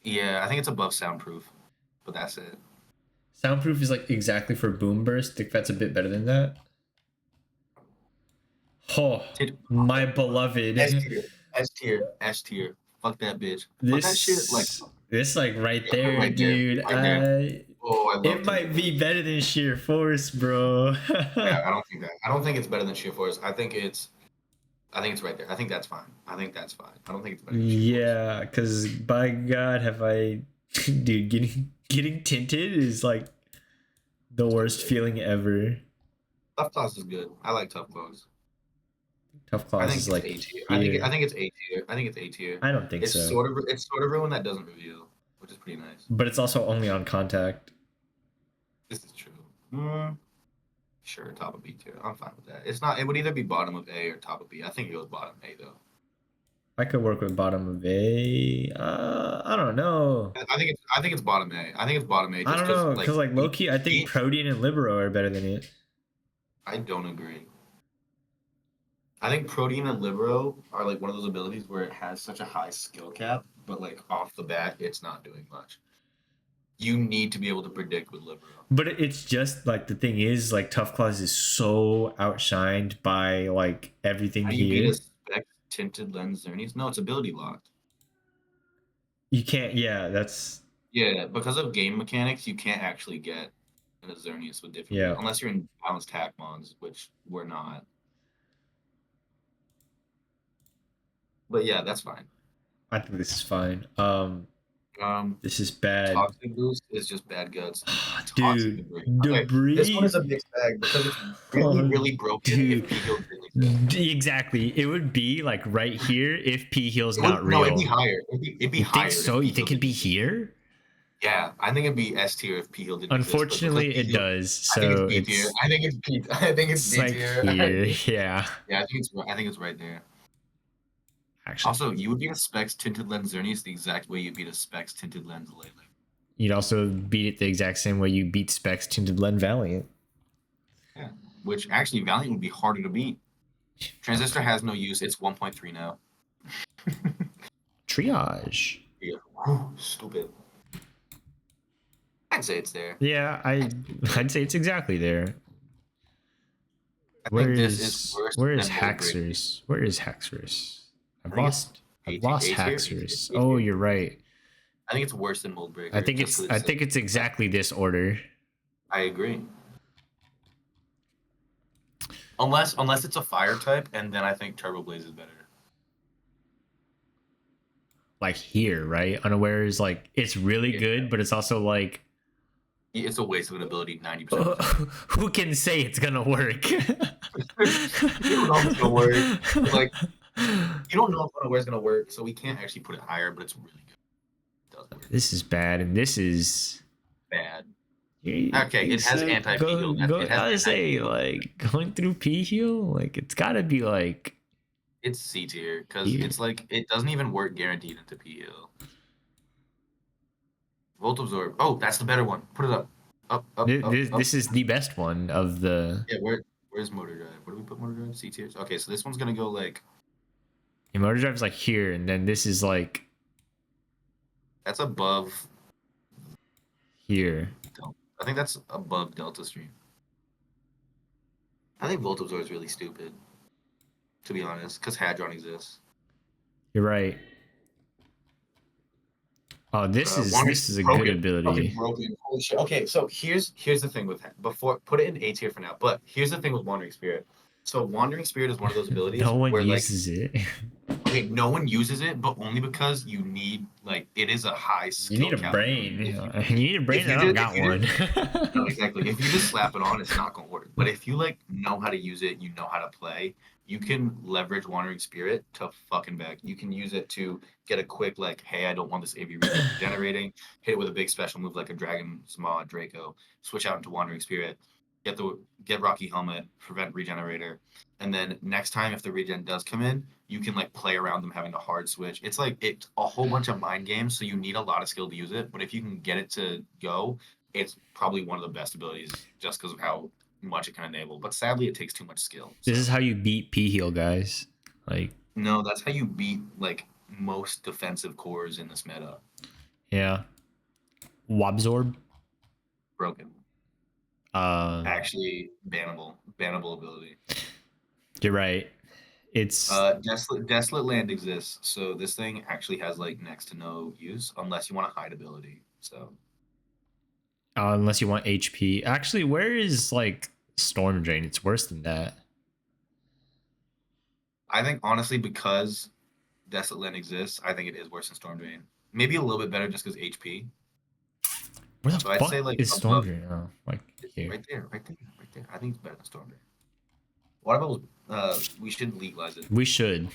I think it's above Soundproof, but that's it. Soundproof is like exactly for boom burst. Thick Fat's a bit better than that. Oh, my beloved. S tier, S tier, S tier. Fuck that bitch. Fuck that shit. Like this like right yeah, there, right there, dude. right there. Oh, I love It might be better than sheer force, bro. Yeah, I don't think that. I don't think it's better than Sheer Force. I think it's right there. I think that's fine. I think that's fine. I don't think it's better than Sheer Force. Yeah, because by God, have I, dude, getting tinted is like the worst feeling ever. Tough Claws is good. I like Tough Claws. Tough I Claws think is it's like A tier. here. I think it's A tier. I think it's A tier. I don't think It's so. it's sort of ruin that doesn't reveal, which is pretty nice. But it's also only on contact. This is true. Sure, top of B tier. I'm fine with that. It's not. It would either be bottom of A or top of B. I think it goes bottom A though. I could work with bottom of A. I don't know. I think it's bottom A. I think it's bottom A. I Just don't know because like low key, I think Protean and Libero are better than it. I don't agree. I think Protean and Libero are like one of those abilities where it has such a high skill cap, but like off the bat, it's not doing much. You need to be able to predict with Libero. But it's just like the thing is like Tough Claws is so outshined by like everything How do here. you beat a Spec Tinted Lens Xerneas? No, it's ability locked. You can't. Yeah, that's. Yeah, because of game mechanics, you can't actually get a Xerneas with different unless you're in balanced Hackmons, which we're not. But yeah, that's fine. I think this is fine. This is bad. Toxic Boost is just bad guts. Dude, Debris. This one is a mixed bag because it's really, really broken. Dude. If Exactly. It would be like right here if P heal's not real. No, it'd be higher. It'd be you higher. Think so? You think it'd be here? Yeah, I think it'd be S tier if P heal didn't. Unfortunately, it does. So I think it's B tier. I think it's B. I think it's D tier. Like yeah. Yeah, I think it's right there. Actually, also, you would beat a Specs Tinted Lens Xerneas the exact way you beat a Specs Tinted Lens Lele. You'd also beat it the exact same way you beat Specs Tinted Lens Valiant. Yeah, which actually Valiant would be harder to beat. Transistor has no use. It's 1.3 now. Triage. Yeah. Stupid. I'd say it's there. Yeah, I'd say it's exactly there. Where is Haxorus? Where is Haxorus? I've lost Haxorus. Oh, you're right. I think it's worse than Mold Breaker. I think it's exactly this order. I agree. Unless it's a fire type, and then I think Turbo Blaze is better. Like here, right? Unaware is like it's really good, but it's also like it's a waste of an ability 90%. Who can say it's gonna work? You don't know if it's gonna work. Like you don't know if Unaware is gonna work, so we can't actually put it higher. But it's really good. It does work. This is bad, and this is bad. Okay, it has anti-P heal. I say like going through P heal, like it's gotta be like. It's C tier because it's like it doesn't even work guaranteed into P heal. Volt Absorb. Oh, that's the better one. Put it up. Up. This is the best one of the. Yeah, where's Motor Drive? Where do we put Motor Drive? C tiers. Okay, so this one's gonna go like. Yeah, Motor Drive's like here, and then this is like. That's above. Here. I think that's above Delta Stream. I think Volt Absorb is really stupid. To be honest, because Hadron exists. You're right. Oh, this is a good ability. Okay, broken. Holy shit. Okay, so here's the thing with put it in A tier for now. But here's the thing with Wandering Spirit. So Wandering Spirit is one of those abilities. No one uses it. Okay, no one uses it, but only because you need it is a high skill. You need a brain. You need a brain. I don't got one. No, exactly. If you just slap it on, it's not gonna work. But if you know how to use it, you know how to play. You can leverage Wandering Spirit to fucking back. You can use it to get a quick hey, I don't want this AV regenerating. Hit it with a big special move like a Dragon's Maw Draco. Switch out into Wandering Spirit. Get Rocky Helmet, prevent regenerator, and then next time if the regen does come in, you can play around them having a hard switch. It's it's a whole bunch of mind games, so you need a lot of skill to use it. But if you can get it to go, it's probably one of the best abilities just because of how much it can enable. But sadly, it takes too much skill. So. This is how you beat P heal, guys. No, that's how you beat most defensive cores in this meta. Yeah. Wabsorb. Broken. Actually bannable ability. You're right. It's Desolate Land exists, so this thing actually has next to no use unless you want a hide ability. So unless you want HP. Actually, where is Storm Drain? It's worse than that. I think honestly because Desolate Land exists, I think it is worse than Storm Drain. Maybe a little bit better just because HP. Where the fuck is Storm Drain? Oh, here. Right there. I think it's better than Storm Drain. Water Bubbles, we should legalize it. We should.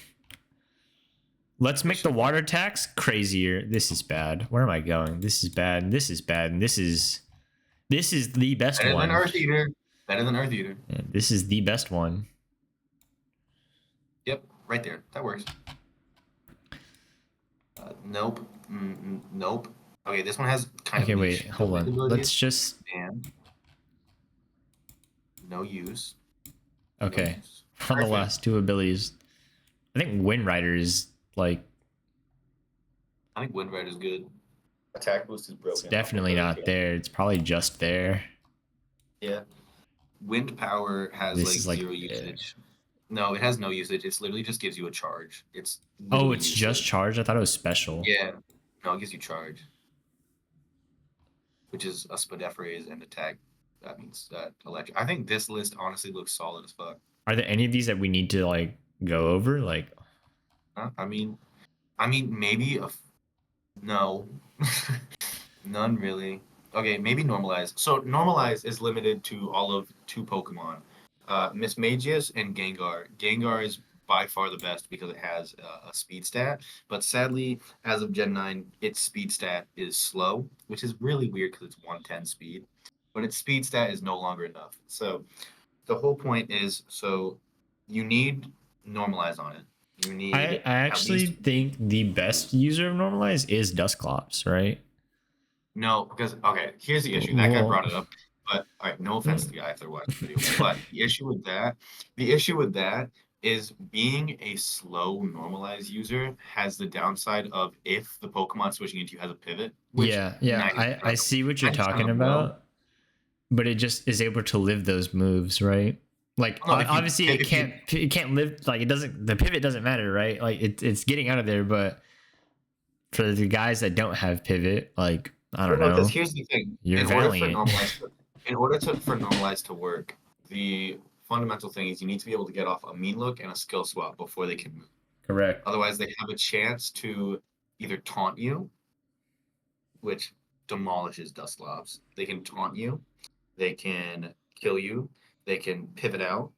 Let's make the water tax crazier. This is bad. Where am I going? This is bad. This is bad. And this is the best one. Better than Earth Eater. Better than Earth Eater. Yeah, this is the best one. Yep, right there. That works. Nope. Nope. Okay, this one has kind of. Okay, wait, hold on. Let's just. And no use. Okay. No use. On the last two abilities, I think Wind Rider is I think Wind Rider is good. Attack boost is broken. It's definitely not there. It's probably just there. Yeah. Wind Power has zero usage. No, it has no usage. It's literally just gives you a charge. It's just charge? I thought it was special. Yeah. No, it gives you charge. Which is a Spadefraise and attack. That means that electric. I think this list honestly looks solid as fuck. Are there any of these that we need to go over? I mean maybe no, none really. Okay, maybe Normalize. So Normalize is limited to all of 2 Pokemon, Mismagius and Gengar. Gengar is by far the best because it has a speed stat, but sadly, as of Gen 9, its speed stat is slow, which is really weird because it's 110 speed, but its speed stat is no longer enough. So the whole point is, so you need Normalize on it. You need. I actually think the best user of Normalize is Dusclops, right? No, because here's the issue. That guy brought it up. But all right, no offense to the guy if they're watching the video. But the issue with that is being a slow Normalize user has the downside of if the Pokemon switching into you has a pivot. I see what you're talking about, but it just is able to live those moves, right? Obviously it can't live, the pivot doesn't matter, right? It's getting out of there, but for the guys that don't have pivot, I don't know. Because here's the thing. You're Valiant. In order for Normalize to work, the fundamental thing is you need to be able to get off a mean look and a skill swap before they can move. Correct. Otherwise, they have a chance to either taunt you, which demolishes Dusclops. They can taunt you. They can kill you. They can pivot out.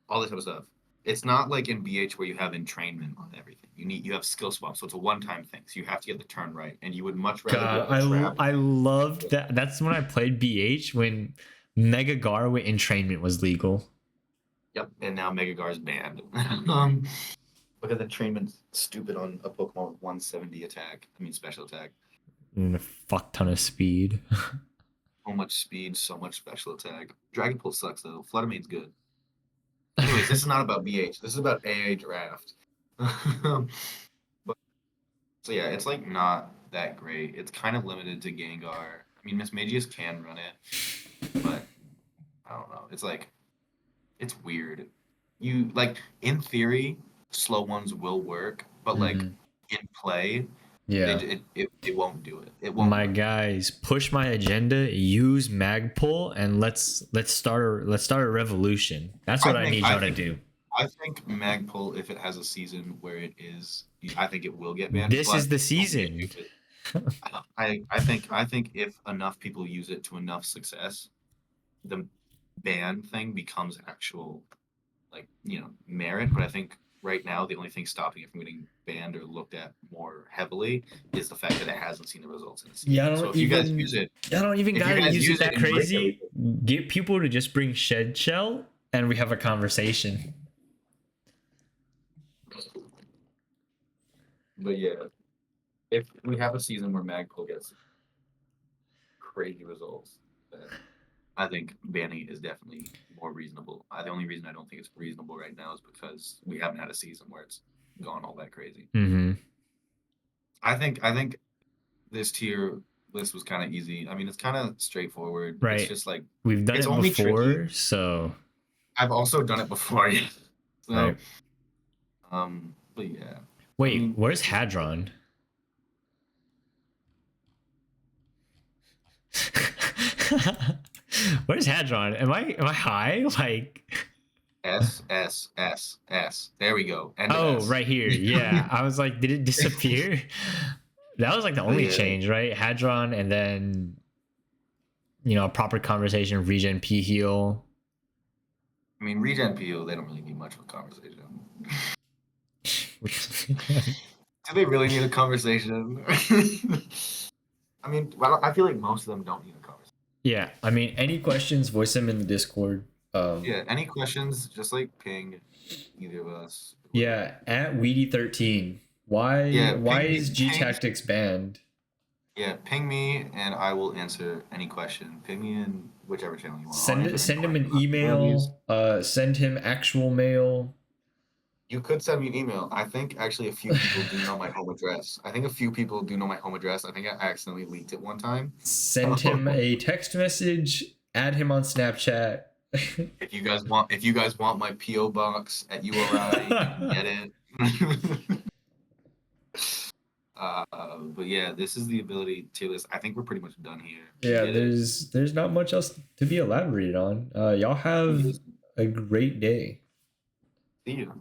All this type of stuff. It's not like in BH where you have entrainment on everything. You have skill swap, so it's a one-time thing. So you have to get the turn right, and you would much rather. God, I loved that. That's when I played BH when Mega Gar with entrainment was legal. Yep, and now Mega Gar is banned. Because entrainment's stupid on a Pokemon with 170 attack. I mean special attack. And a fuck ton of speed. So much speed, so much special attack. Dragon Pulse sucks though. Flutter Mane's good. Anyways, this is not about BH. This is about AA draft. But, so yeah, it's like not that great. It's kind of limited to Gengar. I mean, Mismagius can run it, but I don't know. It's like, it's weird. You like in theory, slow ones will work, but like in play, yeah, it won't do it. It won't. My guys, push my agenda. Use Magpul and let's start a revolution. That's what I need y'all to do. I think Magpul, if it has a season where it is, I think it will get banned. This is the season. I think if enough people use it to enough success, the ban thing becomes actual, like, merit. But I think right now the only thing stopping it from getting banned or looked at more heavily is the fact that it hasn't seen the results in the season. Yeah, so if you guys use it, I don't even gotta use it that crazy. Get people to just bring Shed Shell and we have a conversation. But yeah, if we have a season where Magpul gets crazy results, then I think banning is definitely more reasonable. The only reason I don't think it's reasonable right now is because we haven't had a season where it's gone all that crazy. Mm-hmm. I think this tier list was kind of easy. I mean, it's kind of straightforward. Right. It's just like we've done it before, tricky. So I've also done it before. Yeah. So, right. But yeah. Wait, where's Hadron? Where's Hadron? Am I high? Like S. There we go. Right here. Yeah. I was like, did it disappear? That was like the only change, right? Hadron, and then a proper conversation, regen P heal. I mean, regen P heal, they don't really need much of a conversation. Do they really need a conversation? I mean, I feel like most of them don't need a conversation. Yeah, I mean, any questions, voice them in the Discord. Yeah, any questions, just like ping either of us. Yeah, at Weedy13. Why is G Tactics banned? Yeah, ping me and I will answer any question. Ping me in whichever channel you want. Send him an email. Send him actual mail. You could send me an email. I think actually a few people do know my home address. I think I accidentally leaked it one time. Send him a text message. Add him on Snapchat. If you guys want my PO box at URI, you can get it. But yeah, this is the ability tier list. I think we're pretty much done here. Yeah, there's not much else to be elaborated on. Y'all have a great day. See you.